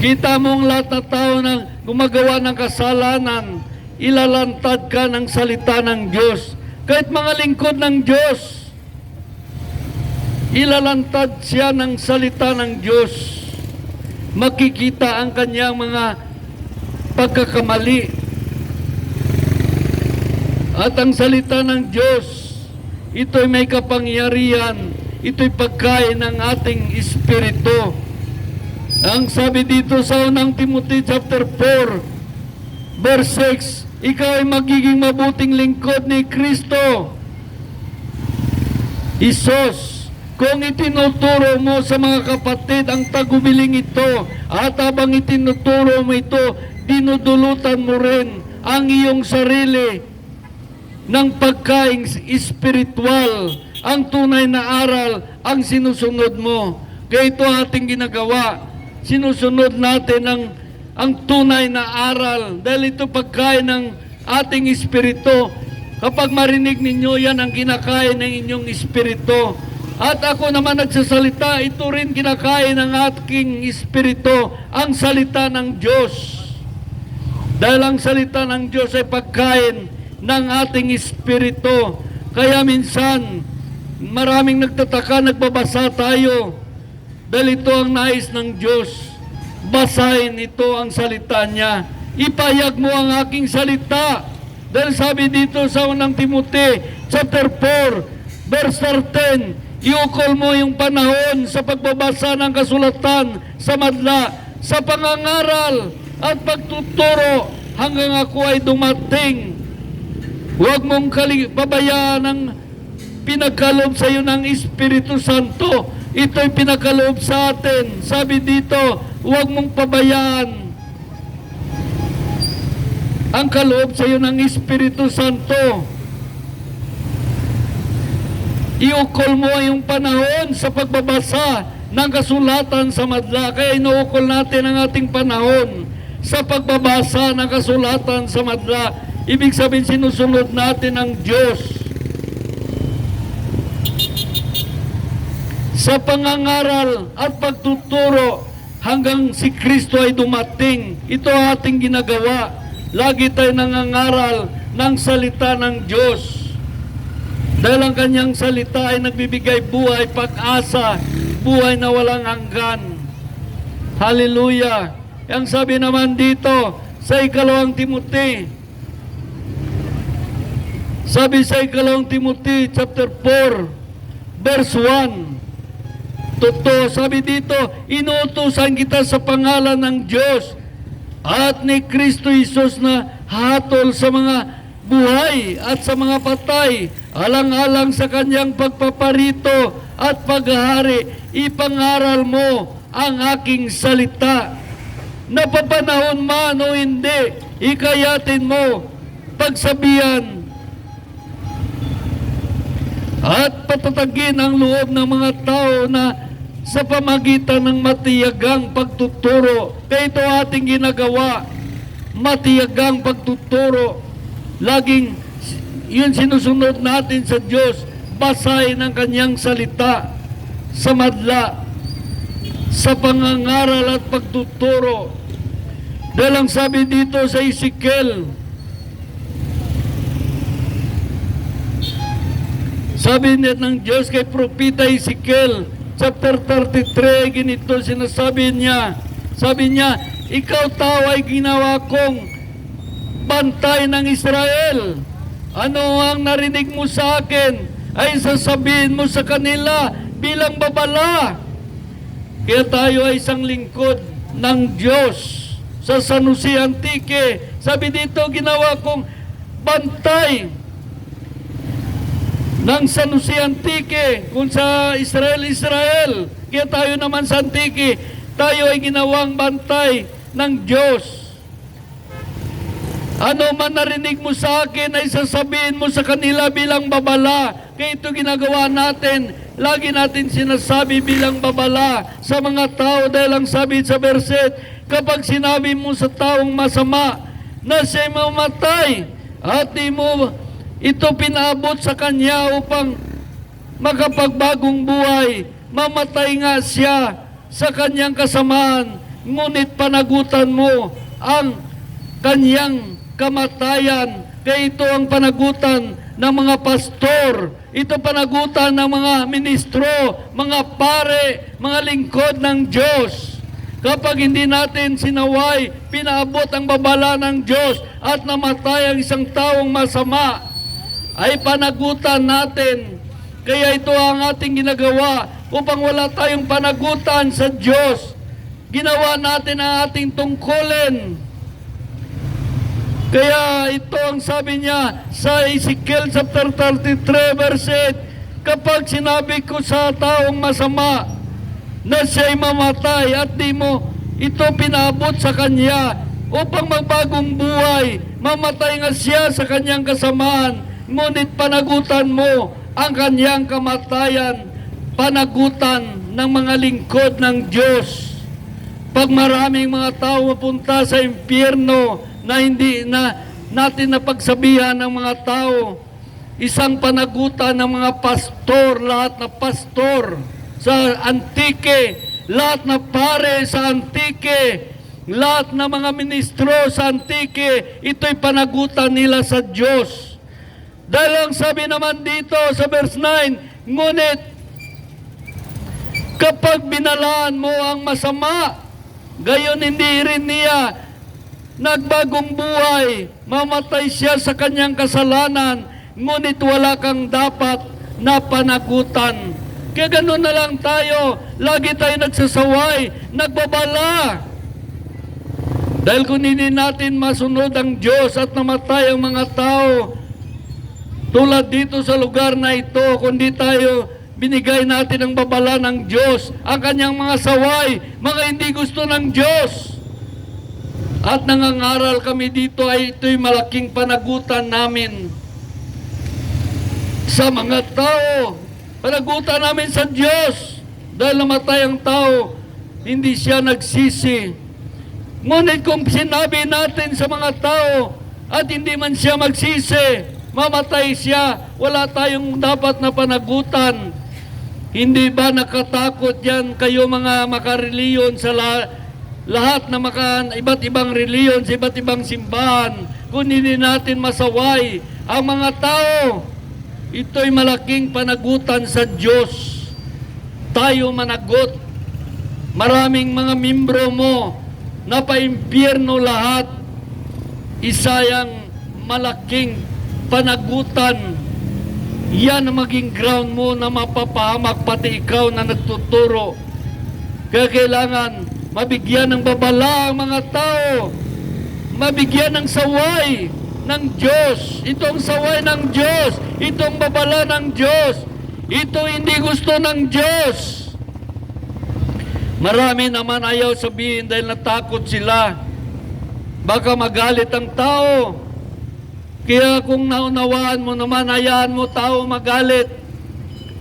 Kita mong lahat na tao na gumagawa ng kasalanan, ilalantad ka ng salita ng Diyos. Kahit mga lingkod ng Diyos, ilalantad siya ng salita ng Diyos. Makikita ang kanyang mga pagkakamali. At ang salita ng Diyos, ito'y may kapangyarihan, ito'y pagkain ng ating espiritu. Ang sabi dito sa 1 Timothy chapter 4 verse 6, ikaw ay magiging mabuting lingkod ni Kristo Isos kung itinuturo mo sa mga kapatid ang tagubiling ito, at habang itinuturo mo ito, dinudulutan mo rin ang iyong sarili ng pagkaing espiritual. Ang tunay na aral ang sinusunod mo. Kaya ito ating ginagawa. Sinusunod natin ang tunay na aral, dahil ito pagkain ng ating espiritu. Kapag marinig ninyo, yan ang kinakain ng inyong espiritu. At ako naman nagsasalita, ito rin kinakain ng aking espiritu, ang salita ng Diyos. Dahil ang salita ng Diyos ay pagkain ng ating espiritu. Kaya minsan, maraming nagtataka, nagbabasa tayo, dahil ito ang nais ng Diyos. Basahin ito ang salita niya. Ipayag mo ang aking salita. Dahil sabi dito sa 1 Timothy chapter 4 verse 13, iukol mo yung panahon sa pagbabasa ng kasulatan, sa madla, sa pangangaral at pagtuturo hanggang ako ay dumating. Huwag mong pabayaan ang pinagkaloob sa iyo ng Espiritu Santo. Ito'y pinakaloob sa atin. Sabi dito, huwag mong pabayaan ang kaloob sa iyo ng Espiritu Santo. Iukol mo yung panahon sa pagbabasa ng kasulatan sa madla. Kaya inuukol natin ang ating panahon sa pagbabasa ng kasulatan sa madla. Ibig sabihin, sinusunod natin ang Diyos sa pangangaral at pagtuturo hanggang si Kristo ay dumating. Ito ang ating ginagawa. Lagi tayo nangangaral ng salita ng Diyos. Dahil ang kanyang salita ay nagbibigay buhay, pag-asa, buhay na walang hanggan. Hallelujah! Ang sabi naman dito sa ikalawang Timothy, sabi sa ikalawang Timothy chapter 4 verse 1, totoo, sabi dito, inuutusan kita sa pangalan ng Diyos at ni Kristo Jesus na hatol sa mga buhay at sa mga patay, alang-alang sa kanyang pagpaparito at paghahari, ipangaral mo ang aking salita. Napapanahon man o hindi, ikayatin mo, pagsabihan, at patatagin ang loob ng mga tao na sa pamagitan ng matiyagang pagtuturo. Kaya ito ating ginagawa, matiyagang pagtuturo. Laging yun sinusunod natin sa Diyos, basahin ang kanyang salita sa madla, sa pangangaral at pagtuturo. Dahil ang sabi dito sa Ezekiel, sabi niya ng Diyos kay Propeta Ezekiel, chapter 33, ganito sinasabi niya. Sabi niya, ikaw tao ay ginawa kong bantay ng Israel. Ano ang narinig mo sa akin ay sasabihin mo sa kanila bilang babala. Kaya tayo ay isang lingkod ng Diyos sa San Jose Antique. Sabi dito, ginawa kong bantay ng San Jose Antique, kung sa Israel. Kaya tayo naman sa Antique, tayo ay ginawang bantay ng Diyos. Ano man narinig mo sa akin ay sasabihin mo sa kanila bilang babala. Kaya ito ginagawa natin, lagi natin sinasabi bilang babala sa mga tao. Dahil ang sabi sa verset, kapag sinabi mo sa taong masama na siya'y mamatay at di mo ito pinaabot sa kanya upang makapagbagong buhay, mamatay nga siya sa kanyang kasamaan, ngunit panagutan mo ang kanyang kamatayan. Kaya ito ang panagutan ng mga pastor, ito panagutan ng mga ministro, mga pare, mga lingkod ng Diyos. Kapag hindi natin sinaway, pinaabot ang babala ng Diyos at namatay ang isang taong masama, ay panagutan natin. Kaya ito ang ating ginagawa upang wala tayong panagutan sa Diyos. Ginawa natin ang ating tungkulin. Kaya ito ang sabi niya sa Ezekiel chapter 33 verse 8, kapag sinabi ko sa taong masama na siya'y mamatay at di mo ito pinabot sa kanya upang magbagong buhay, mamatay nga siya sa kanyang kasamaan, ngunit panagutan mo ang kanyang kamatayan. Panagutan ng mga lingkod ng Diyos. Pag maraming mga tao mapunta sa impyerno na hindi na natin napagsabihan ng mga tao, isang panagutan ng mga pastor, lahat na pastor sa Antique, lahat na pare sa Antique, lahat na mga ministro sa Antique, ito'y panagutan nila sa Diyos. Dahil ang sabi naman dito sa verse 9, ngunit kapag binalaan mo ang masama, gayon hindi rin niya nagbagong buhay, mamatay siya sa kanyang kasalanan, ngunit wala kang dapat na panagutan. Kaya ganun na lang tayo, lagi tayo nagsasaway, nagbabala. Dahil kung hindi natin masunod ang Diyos at namatay ang mga tao, tulad dito sa lugar na ito, kundi tayo binigay natin ang babala ng Diyos, ang kanyang mga saway, mga hindi gusto ng Diyos. At nangangaral kami dito ay ito'y malaking panagutan namin sa mga tao. Panagutan namin sa Diyos. Dahil namatay ang tao, hindi siya nagsisi. Ngunit kung sinabi natin sa mga tao at hindi man siya magsisi, mamatay siya, wala tayong dapat na panagutan. Hindi ba nakatakot yan kayo mga makareliyon sa lahat na iba't ibang reliyon, sa iba't ibang simbahan, kung hindi natin masaway ang mga tao? Ito'y malaking panagutan sa Diyos. Tayo managot. Maraming mga membro mo na pa-impyerno lahat. Isa yang malaking panagutan. Yan ang maging ground mo na mapapahamak pati ikaw na nagtuturo. Kaya kailangan mabigyan ng babala ang mga tao. Mabigyan ng saway ng Diyos. Itong saway ng Diyos. Itong babala ng Diyos. Ito hindi gusto ng Diyos. Marami naman ayaw sabihin dahil natakot sila. Baka magalit ang tao. Kaya kung naunawaan mo naman, hayaan mo tao magalit.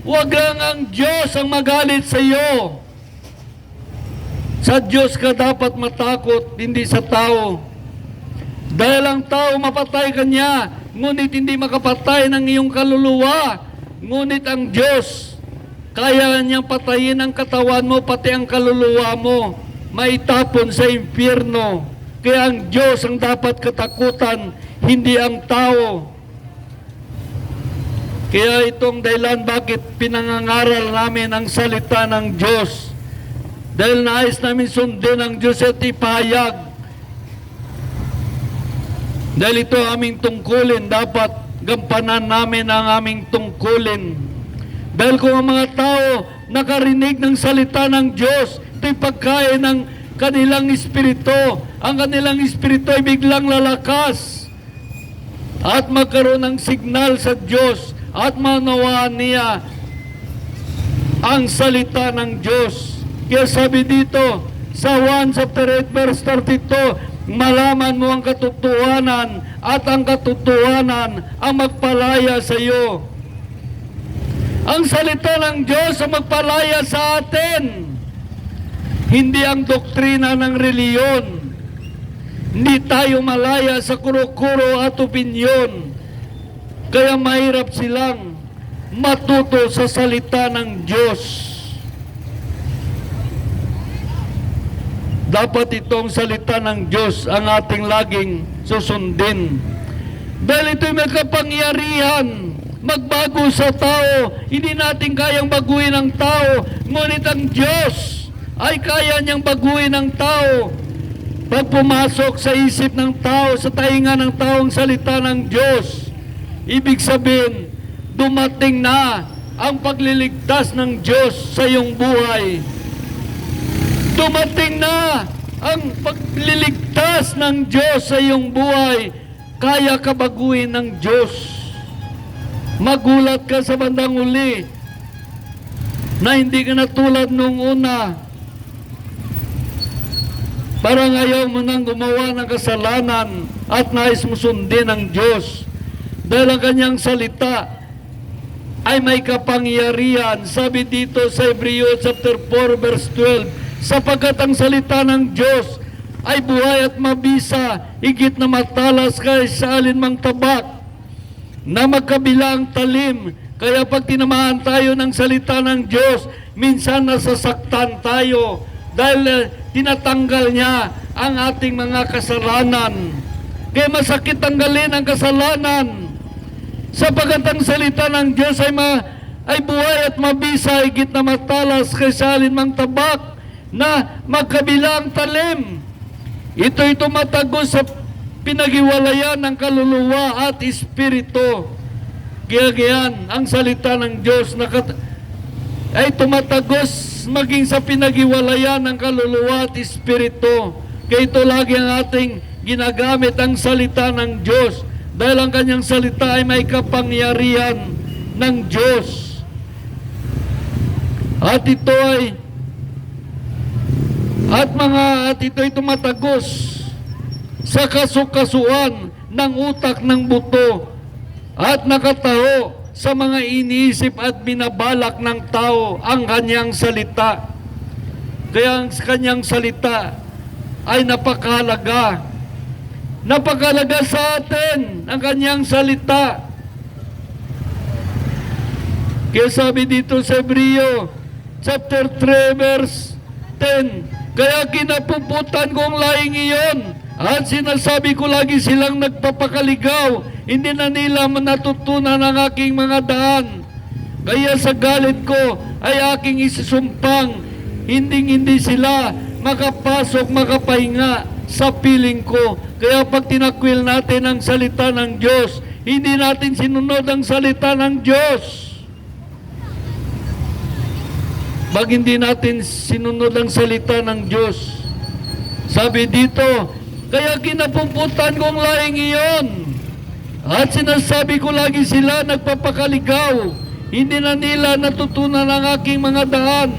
Huwag lang ang Diyos ang magalit sa iyo. Sa Diyos ka dapat matakot, hindi sa tao. Dahil ang tao mapatay ka niya, ngunit hindi makapatay ng iyong kaluluwa. Ngunit ang Diyos, kaya niyang patayin ang katawan mo, pati ang kaluluwa mo, maitapon sa impyerno. Kaya ang Diyos ang dapat katakutan, hindi ang tao. Kaya itong dahilan bakit pinangangaral namin ang salita ng Diyos. Dahil nais namin sundin ang Diyos at ipahayag. Dahil ito aming tungkulin, dapat gampanan namin ang aming tungkulin. Dahil kung ang mga tao nakarinig ng salita ng Diyos, ito'y pagkain ng kanilang espiritu. Ang kanilang espiritu ay biglang lalakas at magkaroon ng signal sa Diyos at maunawaan niya ang salita ng Diyos. Kaya sabi dito sa 1 chapter 8 verse 32, malaman mo ang katotohanan at ang katotohanan ang magpalaya sa iyo. Ang salita ng Diyos ang magpalaya sa atin. Hindi ang doktrina ng reliyon. Hindi tayo malaya sa kuro-kuro at opinyon. Kaya mahirap silang matuto sa salita ng Diyos. Dapat itong salita ng Diyos ang ating laging susundin. Dahil ito'y may kapangyarihan magbago sa tao. Hindi natin kayang baguhin ang tao, ngunit ang Diyos ay kaya niyang baguhin ang tao. Pag pumasok sa isip ng tao, sa tainga ng tao ang salita ng Diyos, ibig sabihin, dumating na ang pagliligtas ng Diyos sa iyong buhay. Dumating na ang pagliligtas ng Diyos sa iyong buhay. Kaya ka baguhin ng Diyos. Magulat ka sa bandang uli na hindi ka na tulad nung una. Parang ayaw mo nang gumawa ng kasalanan at nais mo sundin ang Diyos. Dahil ang kanyang salita ay may kapangyarihan. Sabi dito sa Hebreo chapter 4 verse 12, sapagkat ang salita ng Diyos ay buhay at mabisa, higit na matalas kaysa alinmang tabak, na magkabilang talim. Kaya pag tinamaan tayo ng salita ng Diyos, minsan nasasaktan tayo dahil tinatanggal niya ang ating mga kasalanan. Kaya masakit tanggalin ang kasalanan. Sapagkat ang salita ng Diyos ay buhay at mabisa, higit na matalas kaysa alinmang tabak, na magkabilang talim. Ito'y tumatagos sa pinaghiwalayan ng kaluluwa at espiritu. Kaya yan, ang salita ng Diyos ay tumatagos maging sa pinaghiwalayan ng kaluluwa at espiritu. Kaya ito lagi ang ating ginagamit, ang salita ng Diyos. Dahil ang kanyang salita ay may kapangyarihan ng Diyos. At ito'y tumatagos sa kasukasuan ng utak ng buto at nakataho sa mga iniisip at binabalak ng tao ang kanyang salita. Kaya ang kanyang salita ay napakahalaga. Napakahalaga sa atin ang kanyang salita. Kaya sabi dito sa Hebreo, chapter 3, verse 10, kaya kinapuputan kong laing iyon at sinasabi ko lagi silang nagpapakaligaw, hindi na nila natutunan ang aking mga daan. Kaya sa galit ko ay aking isusumpang, hindi sila makapasok, makapahinga sa piling ko. Kaya pag tinakwil natin ang salita ng Diyos, hindi natin sinunod ang salita ng Diyos. Pag hindi natin sinunod ang salita ng Diyos, sabi dito, kaya kinapumputan kong laing iyon at sinasabi ko lagi sila nagpapakaligaw, hindi na nila natutunan ang aking mga daan.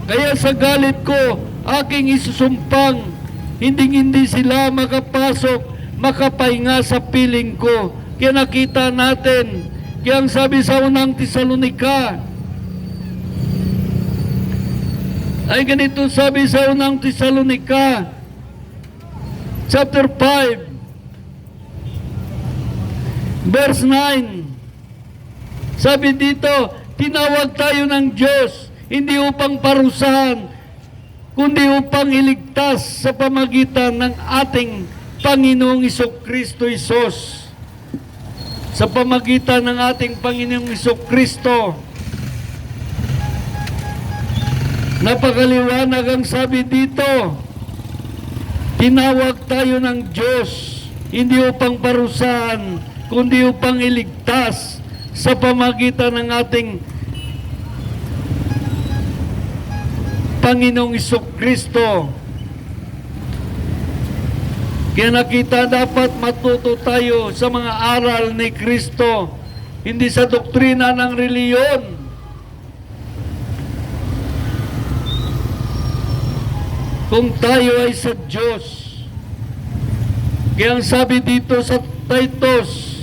Kaya sa galit ko, aking isusumpang, hindi sila makapasok, makapahinga sa piling ko. Kaya nakita natin, kaya ang sabi sa unang Tesalonika, ay ganito sabi sa unang Tesalonika, chapter 5, verse 9. Sabi dito, tinawag tayo ng Diyos, hindi upang parusahan, kundi upang iligtas sa pamagitan ng ating Panginoong Kristo Isos. Sa pamagitan ng ating Panginoong Kristo. Napakaliwanag ang sabi dito. Tinawag tayo ng Diyos, hindi upang parusahan, kundi upang iligtas sa pamagitan ng ating Panginoong Kristo. Kaya nakita dapat matuto tayo sa mga aral ni Kristo, hindi sa doktrina ng reliyon. Kung tayo ay sa Diyos. Kaya ang sabi dito sa Titus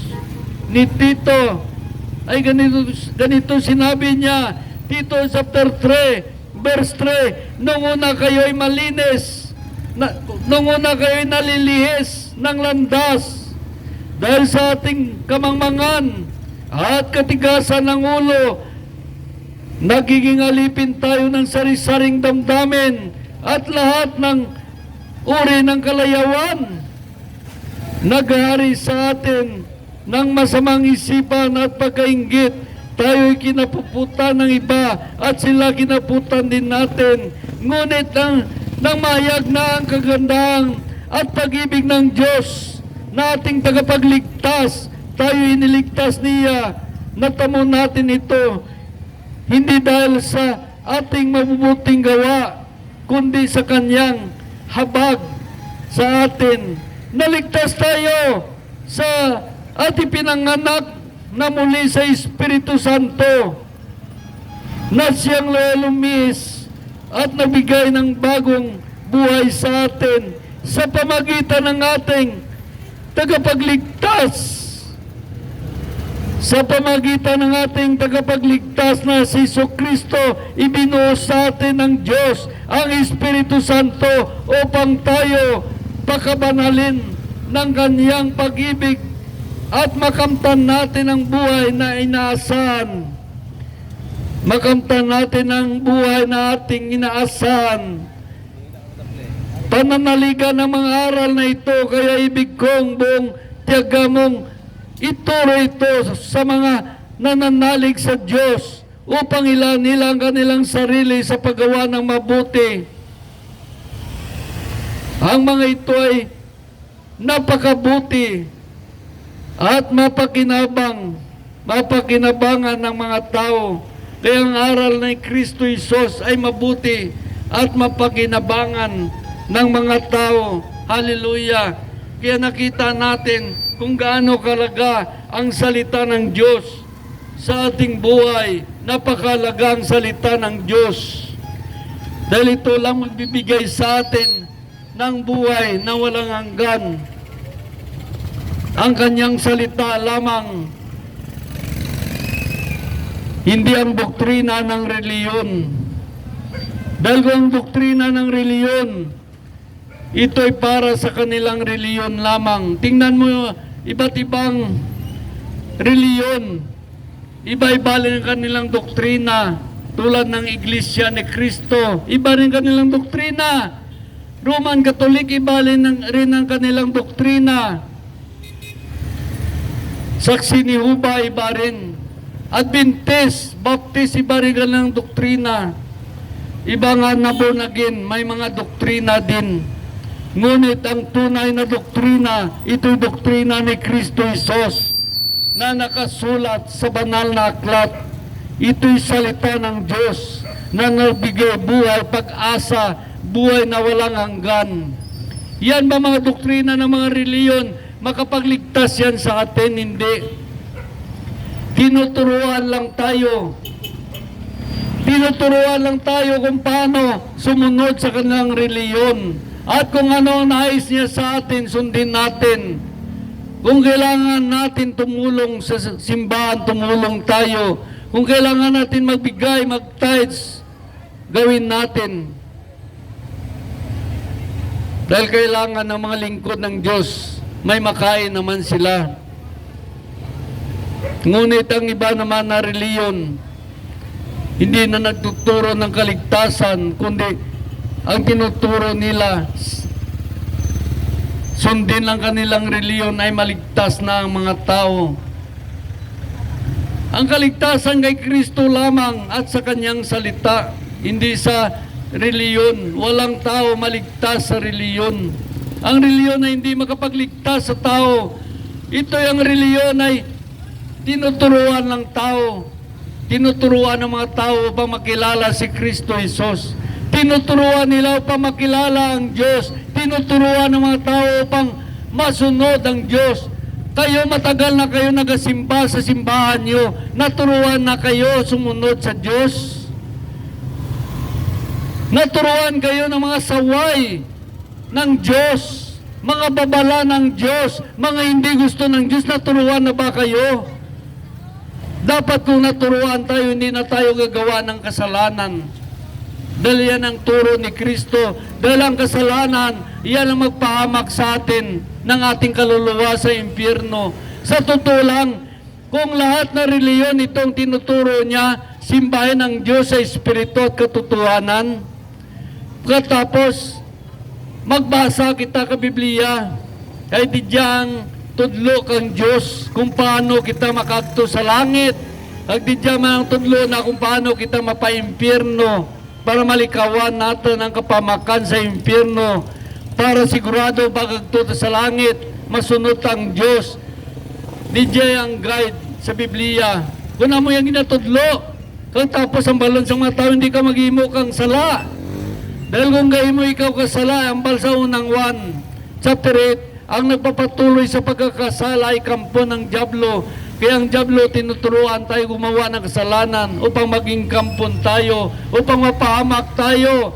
ni Tito, ay ganito sinabi niya, Tito chapter 3, verse 3, nung una kayo'y malinis, nung una kayo'y nalilihis ng landas, dahil sa ating kamangmangan at katigasan ng ulo, nagiging alipin tayo ng sari-saring damdamin, at lahat ng uri ng kalayawan naghari sa atin ng masamang isipan at pagkainggit. Tayo'y kinapuputan ng iba at sila kinaputan din natin. Ngunit nang mahayag na ang kagandahan at pag-ibig ng Diyos na ating tagapagligtas, tayo iniligtas niya. Natamo natin ito hindi dahil sa ating mabubuting gawa, kundi sa kanyang habag sa atin. Naligtas tayo sa ating pinanganak na muli sa Espiritu Santo, na siyang lumis at nabigay ng bagong buhay sa atin sa pamagitan ng ating tagapagligtas. Sa pamagitan ng ating tagapagligtas na si Kristo, ibinuhos sa atin ng Diyos ang Espiritu Santo upang tayo pakabanalin ng kanyang pag-ibig at makamtan natin ang buhay na inaasahan. Makamtan natin ang buhay na ating inaasahan. Pananaligan ng mga aral na ito, kaya ibig kong buong tiyaga mong ituro ito sa mga nananalig sa Diyos upang ilan nila ang kanilang sarili sa paggawa ng mabuti. Ang mga ito ay napakabuti at mapakinabangan ng mga tao. Kaya ang aral ng Kristo Isos ay mabuti at mapakinabangan ng mga tao. Hallelujah! Kaya nakita natin kung gaano kalaga ang salita ng Diyos sa ating buhay. Napakalaga ang salita ng Diyos. Dahil ito lang magbibigay sa atin ng buhay na walang hanggan. Ang kanyang salita lamang. hindi ang doktrina ng reliyon. Dahil kung ang doktrina ng reliyon, ito'y para sa kanilang reliyon lamang. Tingnan mo, iba't ibang reliyon, iba-iba rin ang kanilang doktrina. Tulad ng Iglesia ni Cristo, iba rin kanilang doktrina. Roman Catholic, iba rin ang kanilang doktrina. Saksi ni Jehovah, iba rin. Adventist, Baptist, iba rin kanilang doktrina. Iba nga na born again, may mga doktrina din. Ngunit ang tunay na doktrina, ito'y doktrina ni Kristo Jesus na nakasulat sa banal na aklat. Ito'y salita ng Diyos na nagbigay buhay, pag-asa, buhay na walang hanggan. Yan ba mga doktrina ng mga reliyon? Makapagligtas yan sa atin? Hindi. Tinuturuan lang tayo. Tinuturuan lang tayo kung paano sumunod sa kanilang reliyon. At kung ano ang nais niya sa atin, sundin natin. Kung kailangan natin tumulong sa simbahan, tumulong tayo. Kung kailangan natin magbigay, mag-tithes, gawin natin. Dahil kailangan ng mga lingkod ng Diyos, may makain naman sila. Ngunit ang iba naman na reliyon, hindi na nagtuturo ng kaligtasan, kundi ang tinuturo nila, sundin lang kanilang reliyon ay maligtas na ang mga tao. Ang kaligtasan kay Kristo lamang at sa kanyang salita, hindi sa reliyon. Walang tao maligtas sa reliyon. Ang reliyon ay hindi makapagligtas sa tao. Ito yung reliyon ay tinuturuan ng tao. Tinuturuan ng mga tao upang makilala si Kristo Jesus. Tinuturuan nila upang makilala ang Diyos. Tinuturuan ng mga tao upang masunod ang Diyos. Kayo, matagal na kayo nagasimba sa simbahan nyo. Naturuan na kayo sumunod sa Diyos. Naturuan kayo ng mga saway ng Diyos. Mga babala ng Diyos. Mga hindi gusto ng Diyos. Naturuan na ba kayo? Dapat kung naturuan tayo, hindi na tayo gagawa ng kasalanan. Dahil yan ang turo ni Kristo. Dahil ang kasalanan, yan ang magpahamak sa atin ng ating kaluluwa sa impyerno. Sa totoo lang, kung lahat na reliyon itong tinuturo niya, simbahin ng Diyos sa Espiritu at katotohanan, katapos magbasa kita ka Biblia, kahit di diyang tudlo kang Diyos kung paano kita makadto sa langit, at di diyan ang tudlo na kung paano kita mapaimpyerno, para malikawan natin ang kapamakan sa impyerno, para sigurado pagagto sa langit, masunod ang Diyos. DJ ang guide sa Biblia. Kung mo yung ginatudlo, kung tapos ang balon sa mga tao, hindi ka maghimo kang sala. Dahil kung gahimo ikaw kasala, ang bal sa unang 1, chapter 8, ang nagpapatuloy sa pagkakasala ay kampo ng dyablo. Kaya ang dyablo tinuturuan tayo gumawa ng kasalanan upang maging kampon tayo, upang mapahamak tayo.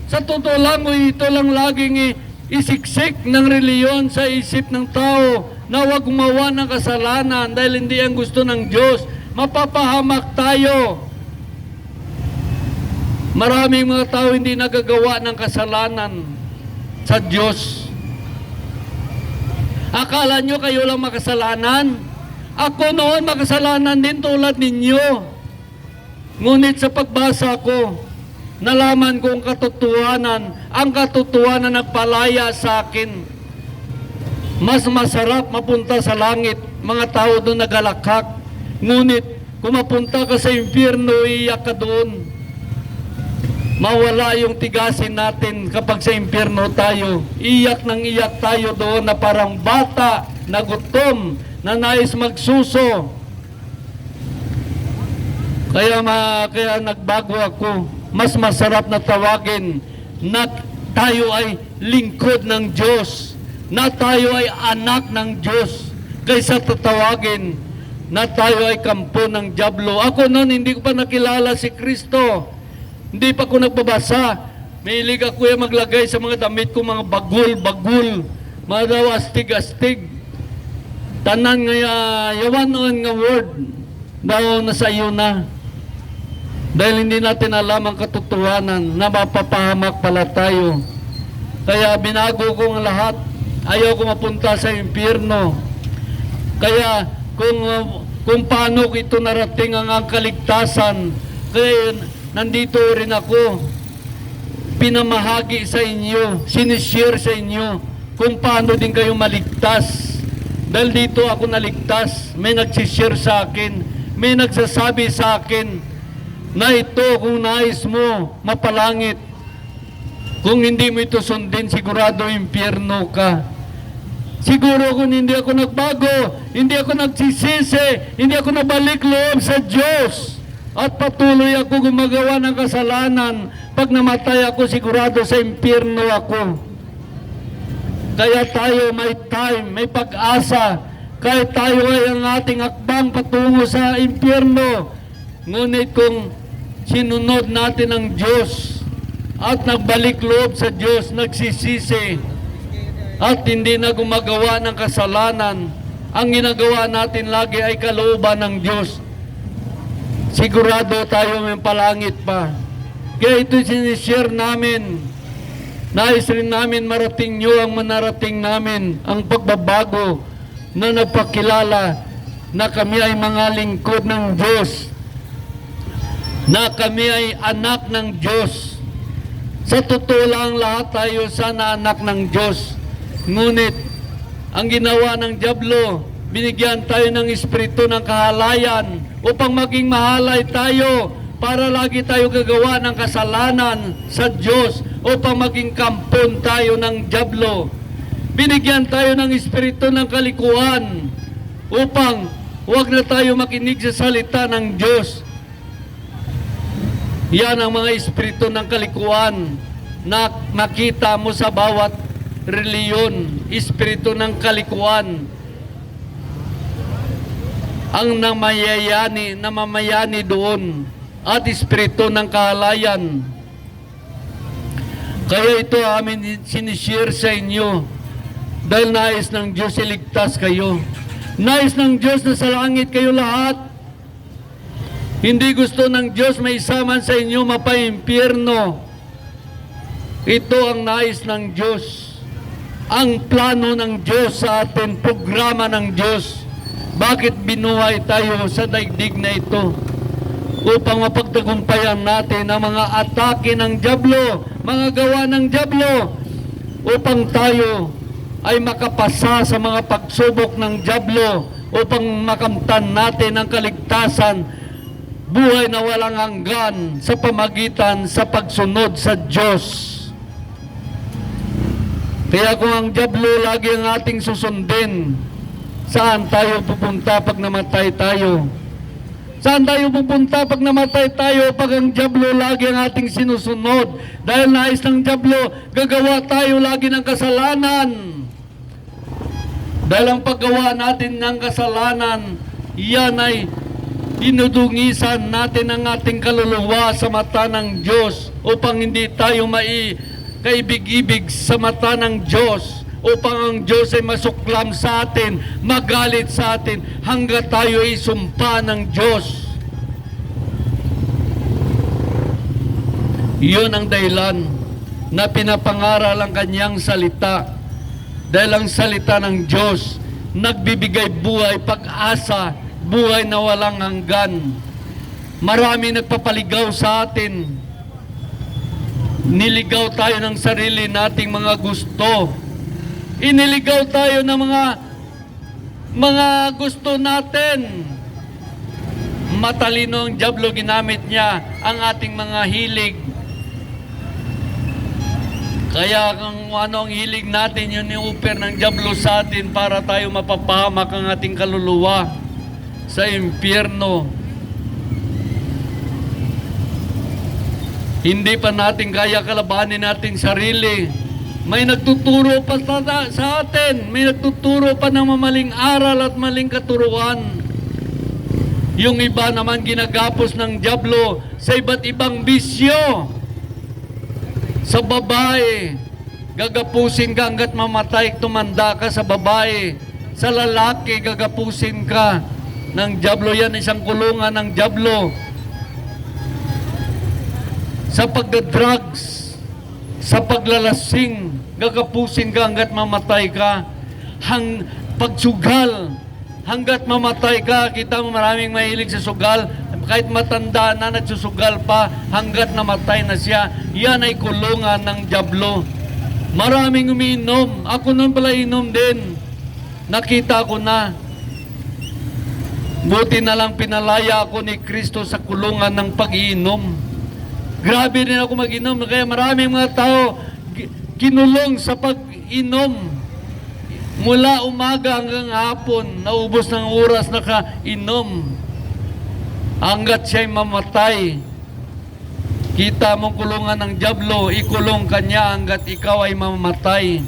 Sa totoo lang, ito lang laging isiksik ng reliyon sa isip ng tao na huwag gumawa ng kasalanan dahil hindi ang gusto ng Diyos. Mapapahamak tayo. Maraming mga tao hindi nagagawa ng kasalanan sa Diyos. Akala nyo kayo lang makasalanan? Ako noon makasalanan din tulad ninyo. Ngunit sa pagbasa ko, nalaman ko ang katotohanan nagpalaya sa akin. Mas masarap mapunta sa langit, mga tao doon nagalakhak. Ngunit kung mapunta ka sa impyerno, iiyak ka doon. Mawala yung tigasin natin kapag sa impyerno tayo. Iyak tayo doon na parang bata na gutom, na nais magsuso. Kaya nagbago ako. Mas masarap na tawagin na tayo ay lingkod ng Diyos, na tayo ay anak ng Diyos, kaysa tatawagin na tayo ay kampo ng dyablo. Ako noon, hindi ko pa nakilala si Kristo. Hindi pa ko nagbabasa. Mahilig ako yung maglagay sa mga damit ko, mga bagul, mga daw astig-astig. Tanan nga yawan noon nga word daw nasa iyo na. Dahil hindi natin alam ang katotohanan na mapapahamak pala tayo. Kaya binago ko ang lahat. Ayaw ko mapunta sa impyerno. Kaya kung paano ko ito narating ang kaligtasan, kaya nandito rin ako, pinamahagi sa inyo, sinishare sa inyo, kung paano din kayo maligtas. Dahil dito ako naligtas, may nagsishare sa akin, may nagsasabi sa akin, na ito kung nais mo mapalangit, kung hindi mo ito sundin, sigurado impyerno ka. Siguro kung hindi ako nagbago, hindi ako nagsisisi, hindi ako nabalik loob sa Diyos, at patuloy ako gumagawa ng kasalanan, pag namatay ako, sigurado sa impyerno ako. Kaya tayo may time, may pag-asa, kahit tayo ay ang ating akbang patungo sa impyerno. Ngunit kung sinunod natin ang Diyos at nagbalik loob sa Diyos, nagsisisi at hindi na gumagawa ng kasalanan, ang ginagawa natin lagi ay kalooban ng Diyos, sigurado tayo may palangit pa. Kaya ito sinishare namin. Nais rin namin marating nyo ang manarating namin, ang pagbabago na nagpakilala na kami ay mga lingkod ng Diyos, na kami ay anak ng Diyos. Sa totoo lang, lahat tayo sana anak ng Diyos. Ngunit, ang ginawa ng dyablo, binigyan tayo ng espiritu ng kahalayan upang maging mahalay tayo, para lagi tayo gagawa ng kasalanan sa Diyos, upang maging kampon tayo ng dyablo. Binigyan tayo ng espiritu ng kalikuan upang huwag na tayo makinig sa salita ng Diyos. Yan ang mga espiritu ng kalikuan na makita mo sa bawat reliyon. Espiritu ng kalikuan ang namamayani doon, at espiritu ng kahalayan. Kaya ito amin sinishare sa inyo, dahil nais ng Diyos iligtas kayo. Nais ng Diyos na sa langit kayo lahat. Hindi gusto ng Diyos may isaman sa inyo mapaimpyerno. Ito ang nais ng Diyos. Ang plano ng Diyos sa atin, programa ng Diyos. Bakit binuhay tayo sa daigdig na ito? Upang mapagtagumpayan natin ang mga atake ng dyablo, mga gawa ng dyablo, upang tayo ay makapasa sa mga pagsubok ng dyablo, upang makamtan natin ang kaligtasan, buhay na walang hanggan sa pamagitan sa pagsunod sa Diyos. Kaya kung ang dyablo lagi ang ating susundin, saan tayo pupunta pag namatay tayo? Saan tayo pupunta pag namatay tayo, pag ang dyablo lagi ang ating sinusunod? Dahil nais ng dyablo, gagawa tayo lagi ng kasalanan. Dahil ang paggawa natin ng kasalanan, yan ay dinudungisan natin ang ating kaluluwa sa mata ng Diyos, upang hindi tayo kaibig-ibig sa mata ng Diyos, upang ang Diyos ay masuklam sa atin, magalit sa atin, hanggat tayo ay sumpa ng Diyos. Iyon ang dahilan na pinapangaral ang kanyang salita. Dahil ang salita ng Diyos nagbibigay buhay, pag-asa, buhay na walang hanggan. Marami nagpapaligaw sa atin. Niligaw tayo ng sarili nating mga gusto. Iniligaw tayo ng mga gusto natin. Matalino ang dyablo, ginamit niya ang ating mga hilig. Kaya kung ano ang hilig natin, yun yung uper ng dyablo sa atin, para tayo mapapahamak ang ating kaluluwa sa impyerno. Hindi pa natin kaya kalabanin natin sarili. May nagtuturo pa sa atin. May nagtuturo pa ng mamaling aral at maling katuruan. Yung iba naman ginagapos ng dyablo sa iba't ibang bisyo. Sa babae, gagapusin ka hanggat mamatay, tumanda ka sa babae. Sa lalaki, gagapusin ka ng dyablo. Yan isang kulungan ng dyablo. sa pagda-drugs, sa paglalasing, gagapusin ka hanggat mamatay ka, pagsugal, hanggat mamatay ka. Kita mo maraming mahilig sa sugal, kahit matanda na nagsusugal pa, hanggat namatay na siya. Yan ay kulungan ng dyablo. Maraming umiinom. Ako nun pala inom din. Nakita ko na. Buti na lang pinalaya ako ni Kristo sa kulungan ng pag-iinom. Grabe din ako mag-inom. Kaya maraming mga tao kinulong sa pag-inom. Mula umaga hanggang hapon, naubos ng oras nakainom. Hanggat siya'y mamatay. Kita mong kulungan ng dyablo, ikulong kanya hanggat ikaw ay mamatay.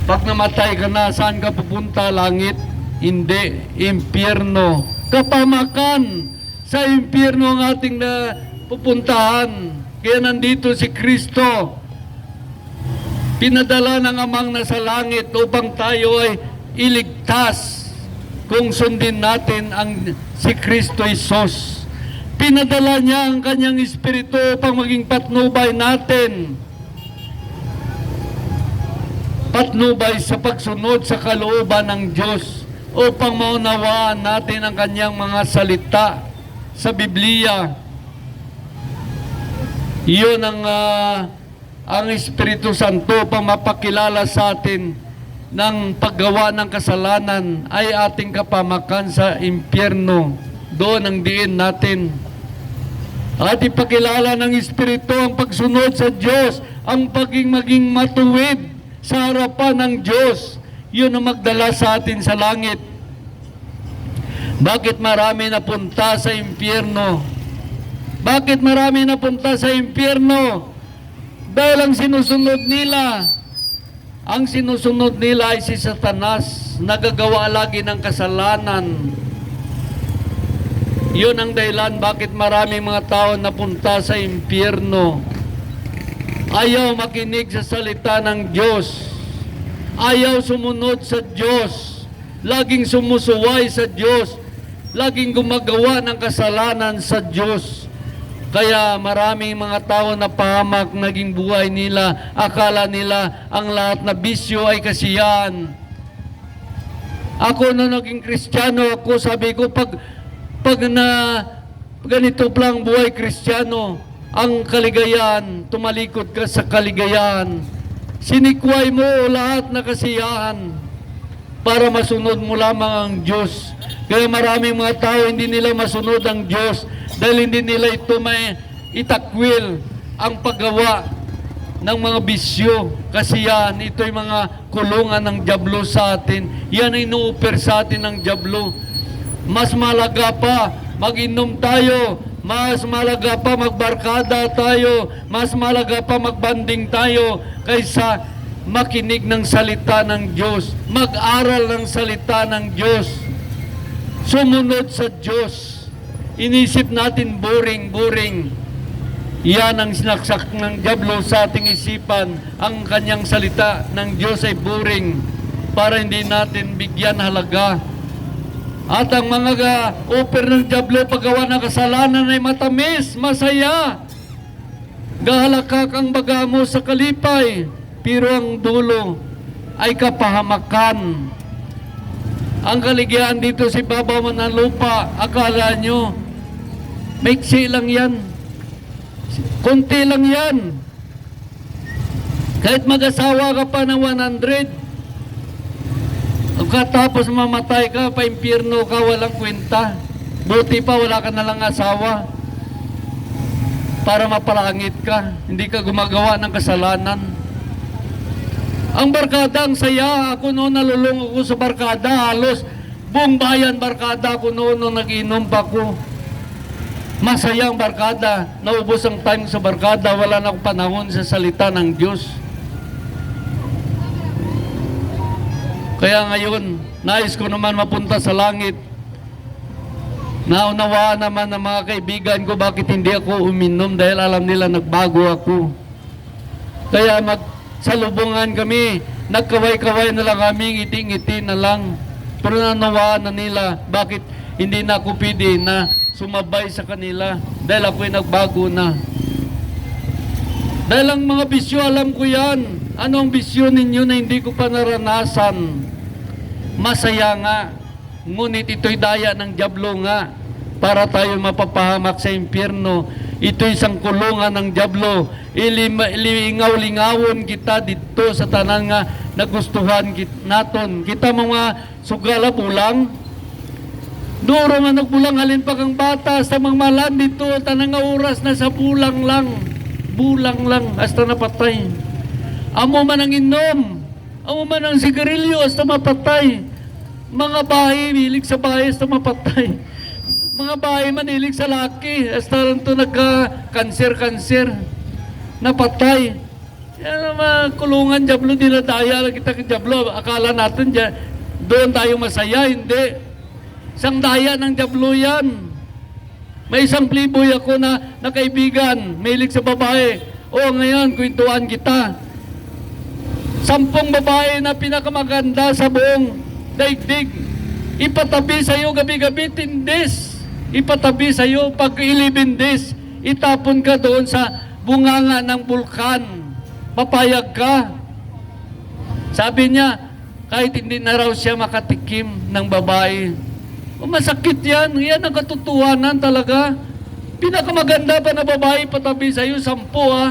Pag namatay ka na, saan ka pupunta? Langit? Hindi, impyerno. Kapamakan sa impyerno ang ating na pupuntahan. Kaya nandito si Kristo. Pinadala ng Amang nasa langit upang tayo ay iligtas kung sundin natin ang si Kristo Jesus. Pinadala niya ang kanyang Espiritu upang maging patnubay natin. Patnubay sa pagsunod sa kalooban ng Diyos upang maunawaan natin ang kanyang mga salita sa Biblia. Iyon ang Espiritu Santo upang mapakilala sa atin ng paggawa ng kasalanan ay ating kapamakan sa impyerno. Doon ang diin natin. At ipakilala ng Espiritu ang pagsunod sa Diyos, ang maging matuwid sa harapan ng Diyos. Yun ang magdala sa atin sa langit. Bakit marami napunta sa impyerno? Bakit marami napunta sa impyerno? Dahil ang sinusunod nila ay si Satanas, nagagawa lagi ng kasalanan. Yun ang dahilan bakit maraming mga tao napunta sa impyerno. Ayaw makinig sa salita ng Diyos. Ayaw sumunod sa Diyos. Laging sumusuway sa Diyos. Laging gumagawa ng kasalanan sa Diyos. Kaya maraming mga tao na pahamak naging buhay nila. Akala nila ang lahat na bisyo ay kasiyahan. Ako na naging Kristiyano, sabi ko, pag ganito lang buhay Kristiyano, ang kaligayahan, tumalikod ka sa kaligayahan. Sinikway mo lahat na kasiyahan para masunod mo lamang ang Diyos. Kaya maraming mga tao hindi nila masunod ang Diyos dahil hindi nila ito may itakwil ang paggawa ng mga bisyo. Kasiyahan, ito'y mga kulungan ng dyablo sa atin. Yan ay inuuper sa atin ng dyablo. Mas malaga pa mag-inom tayo, mas malaga pa magbarkada tayo, mas malaga pa magbanding tayo kaysa makinig ng salita ng Diyos, mag-aral ng salita ng Diyos, sumunod sa Diyos. Inisip natin boring. Yan ang sinaksak ng dyablo sa ating isipan. Ang kanyang salita ng Diyos ay boring para hindi natin bigyan halaga. At ang mga oper ng dyablo paggawa ng kasalanan ay matamis, masaya. Gahalakak ang baga mo sa kalipay, pero ang dulo ay kapahamakan. Ang kaligayahan dito si Baba mo ng lupa, akala nyo, maiksi lang yan. Kunti lang yan. Kahit mag-asawa ka pa ng 100, katapos mamatay ka, pa-impyerno ka, walang kwenta. Buti pa, wala ka nalang asawa para mapalangit ka. Hindi ka gumagawa ng kasalanan. Ang barkada, ang saya. Ako noon nalulung ako sa barkada. Halos buong bayan barkada ako noon nung nag-inom pa ko. Masaya ang barkada. Naubos ang time sa barkada. Wala na akong panahon sa salita ng Diyos. Kaya ngayon, nais ko naman mapunta sa langit. Naunawaan naman ng mga kaibigan ko bakit hindi ako uminom dahil alam nila nagbago ako. Kaya magsalubungan kami, nagkaway-kaway na lang kami, ngiti-ngiti na lang. Pero naunawaan na nila bakit hindi na ako pwede na sumabay sa kanila dahil ako'y nagbago na. Dahil ang mga bisyo, alam ko yan. Ano ang bisyo ninyo na hindi ko pa naranasan? Masaya nga. Ngunit ito'y daya ng dyablo nga para tayo mapapahamak sa impyerno. Ito'y isang kulungan ng dyablo. Ilingaw-lingawon kita dito sa tanan nga nagustuhan naton. Kita mga sugala bulang. Duro nga nagbulang halin pa kang bata sa mga malan dito. Tanang nga oras na sa bulang lang. Bulang lang hasta napatay. Amo man ang inom. Amo man ang sigarilyo hasta mapatay. Mga bahay, hilig sa bahay hasta mapatay. Mga bahay man hilig sa laki hasta lang ito nagka-kanser-kanser. Napatay. Yan ang mga kulungan, dyablo, dinadaya lang kita kay dyablo. Akala natin dyan, doon tayo masaya. Hindi. Isang daya ng dyablo yan. May isang playboy ako na kaibigan, mahilig sa babae. O ngayon, kwentuhan kita. 10 babae na pinakamaganda sa buong daigdig. Ipatabi sa'yo gabi-gabi, tindis. Ipatabi sa'yo pag 11 days. Itapon ka doon sa bunganga ng bulkan. Papayag ka. Sabi niya, kahit hindi na raw siya makatikim ng babae. Masakit yan. Yan ang katotohanan talaga. Pinakamaganda pa na babae patabi sa'yo, 10 ha.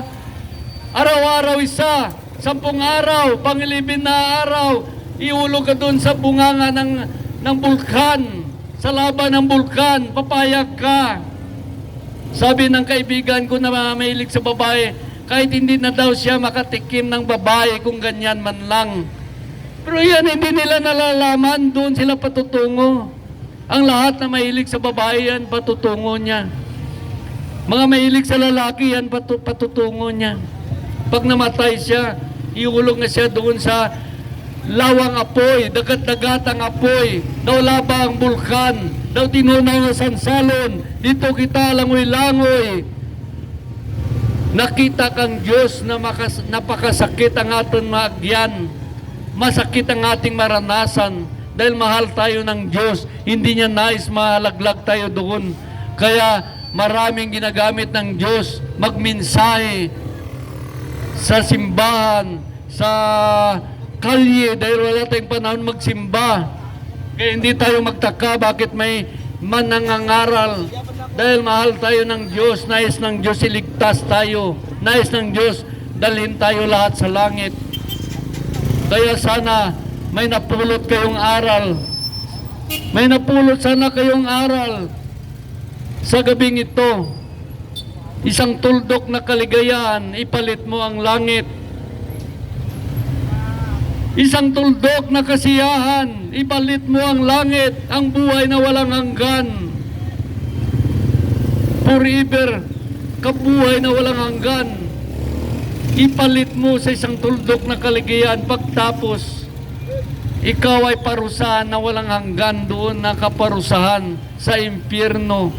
Araw-araw isa. 10 araw. Pang-11 na araw. Iulog ka doon sa bunganga ng bulkan. Sa laban ng bulkan. Papayag ka. Sabi ng kaibigan ko na mahilig sa babae, kahit hindi na daw siya makatikim ng babae kung ganyan man lang. Pero yan, hindi nila nalalaman. Doon sila patutungo. Ang lahat na mahilig sa babae yan, patutungo niya. Mga mahilig sa lalaki yan, patutungo niya. Pag namatay siya, iulog na siya doon sa lawang apoy, dagat-dagatang apoy, daw laba ang bulkan, daw tinunaw na sansalon, dito kita langoy-langoy. Nakita kang Diyos na napakasakit ang ating maagyan, masakit ang ating maranasan, dahil mahal tayo ng Diyos, hindi niya nais mahalaglag tayo doon. Kaya maraming ginagamit ng Diyos magminsahe sa simbahan, sa kalye, dahil wala tayong panahon magsimba. Kaya hindi tayo magtaka bakit may manangangaral. Dahil mahal tayo ng Diyos, nais ng Diyos iligtas tayo, nais ng Diyos dalhin tayo lahat sa langit. Kaya sana may napulot kayong aral. May napulot sana kayong aral sa gabing ito. Isang tuldok na kaligayahan, ipalit mo ang langit. Isang tuldok na kasiyahan, ipalit mo ang langit, ang buhay na walang hanggan. Forever, kabuhay na walang hanggan. Ipalit mo sa isang tuldok na kaligayahan pagtapos ikaw ay parusahan na walang hanggan doon na kaparusahan sa impyerno.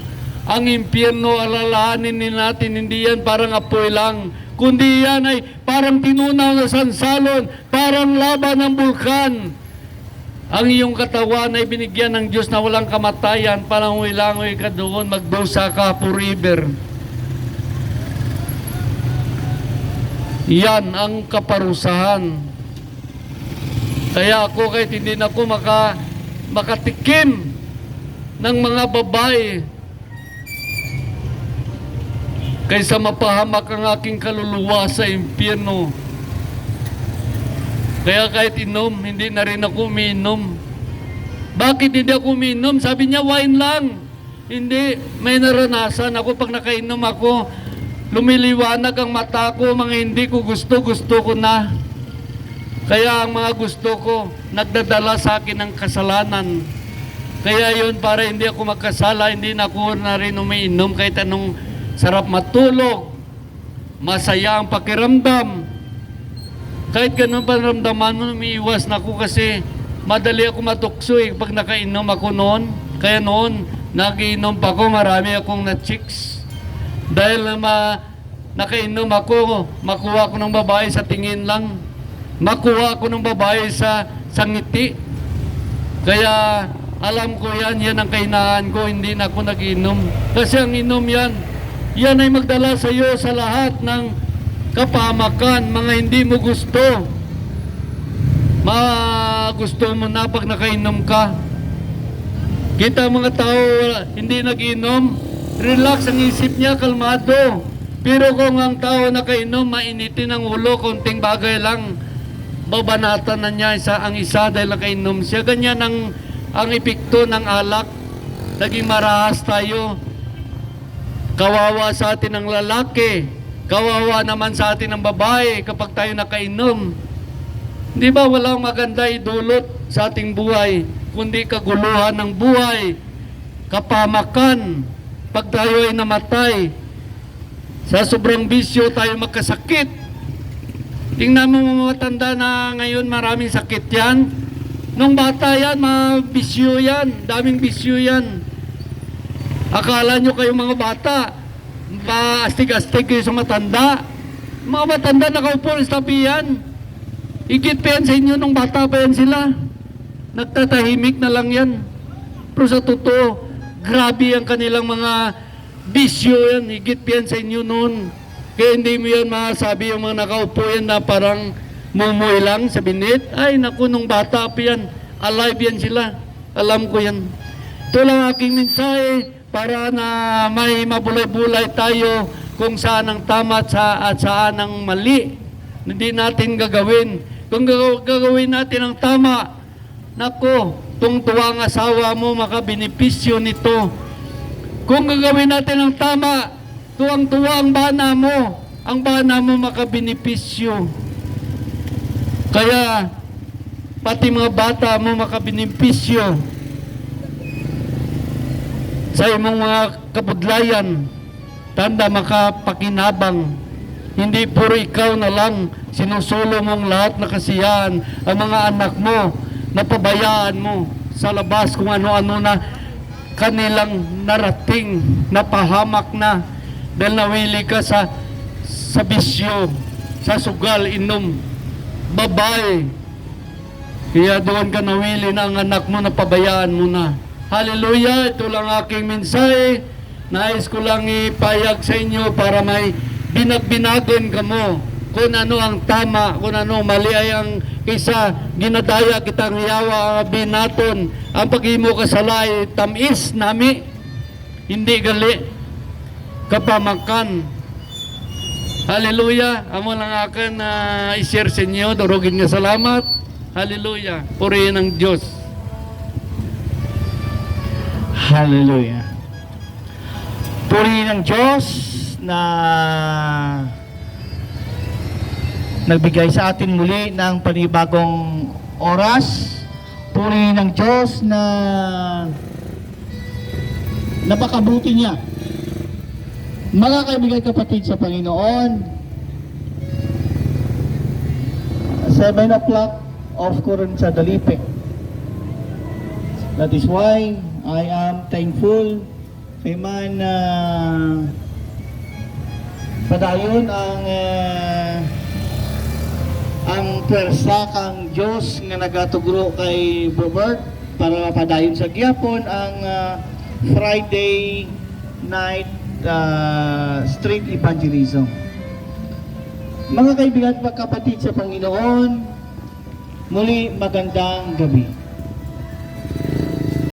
Ang impyerno, alalahanin natin, hindi yan parang apoy lang, kundi yan ay parang tinunaw na sansalon, parang laban ng bulkan. Ang iyong katawan ay binigyan ng Diyos na walang kamatayan, palangoy-langoy ka doon, magdusa ka forever. Yan ang kaparusahan. Kaya ako kahit hindi na ako makatikim ng mga babae kaysa mapahamak ang aking kaluluwa sa impyerno. Kaya kahit inom, hindi na rin ako umiinom. Bakit hindi ako umiinom? Sabi niya, wine lang. Hindi, may naranasan ako pag nakainom ako. Lumiliwanag ang mata ko, mga hindi ko gusto ko na. Kaya ang mga gusto ko, nagdadala sa akin ng kasalanan. Kaya yun, para hindi ako magkasala, hindi na ako na rin umiinom kahit anong sarap matulog. Masaya ang pakiramdam. Kahit ganun pa ramdaman mo, umiiwas na ako kasi madali ako matukso pag nakainom ako noon. Kaya noon, nagiinom pa ako, marami akong na-chicks. Dahil nakainom ako, makuha ko ng babae sa tingin lang. Makuha ko ng babae sa ngiti. Kaya alam ko yan ang kahinaan ko, hindi na ako nag-inom. Kasi ang inom yan ay magdala sa iyo sa lahat ng kapamakan, mga hindi mo gusto. Gusto mo na pag nakainom ka. Kita mga tao hindi nag-inom, relax ang isip niya, kalmado. Pero kung ang tao nakainom, mainitin ang ulo, konting bagay lang, babanatan na niya ang isa dahil nakainom siya. Ganyan ang epekto ng alak. Naging marahas tayo. Kawawa sa atin ang lalaki, kawawa naman sa atin ang babae kapag tayo nakainom. Di ba walang maganda idulot sa ating buhay, kundi kaguluhan ng buhay, kapamakan, pag tayo ay namatay. Sa sobrang bisyo tayo magkasakit. Tingnan mo mga matanda na ngayon maraming sakit yan. Nung bata yan, mga bisyo yan, daming bisyo yan. Akala nyo kayo mga bata, astig-astig kayo sa matanda. Mga matanda nakaupo sa tapian. Higit pa yan sa inyo nung bata pa yan sila. Nagtatahimik na lang yan. Pero sa totoo, grabe ang kanilang mga bisyo yan. Higit pa yan sa inyo noon. Kaya hindi mo yan masabi yung mga nakaupo yan na parang mumuy lang sa binit. Ay naku, nung bata pa yan, alive yan sila. Alam ko yan. Ito lang aking mensahe para na may mabulay-bulay tayo kung saan ang tama at saan ang mali. Hindi natin gagawin. Kung gagawin natin ang tama, nako, tungtuwa ang asawa mo, makabenepisyo nito. Kung gagawin natin ang tama, tuwang-tuwa ang bana mo makabenepisyo. Kaya, pati mga bata mo makabenepisyo sa imong mga kabudlayan, tanda makapakinabang. Hindi puro ikaw na lang, sinusulo mong lahat na kasiyahan, ang mga anak mo, napabayaan mo sa labas kung ano-ano na kanilang narating, napahamak na, dahil nawili ka sa bisyo, sa sugal, inom, babae. Kaya doon ka nawili na ang anak mo, napabayaan mo na. Hallelujah! Ito lang aking mensahe. Nais ko lang ipayag sa inyo para may binagon ka mo kung ano ang tama, kung ano mali ay ang kaysa ginadaya kitang yawa binaton ang paghimo kasalay tamis nami hindi gali kapamakan. Hallelujah! Amo lang akin na i-share sa inyo, durugin nga salamat. Hallelujah! Purihin ang Diyos. Hallelujah! Purihin ang Diyos na nagbigay sa atin muli ng panibagong oras. Purihin ng Diyos na napakabuti niya. Mga kaibigan kapatid sa Panginoon, 7 o'clock of Quran sa Dalipe. That is why I am thankful kay man padayon ang pwersa kang Diyos nga nagatugro kay Robert para padayon sa gyapon ang Friday night street evangelism. Mga kaibigan at kapatid sa Panginoon, muli magandang gabi.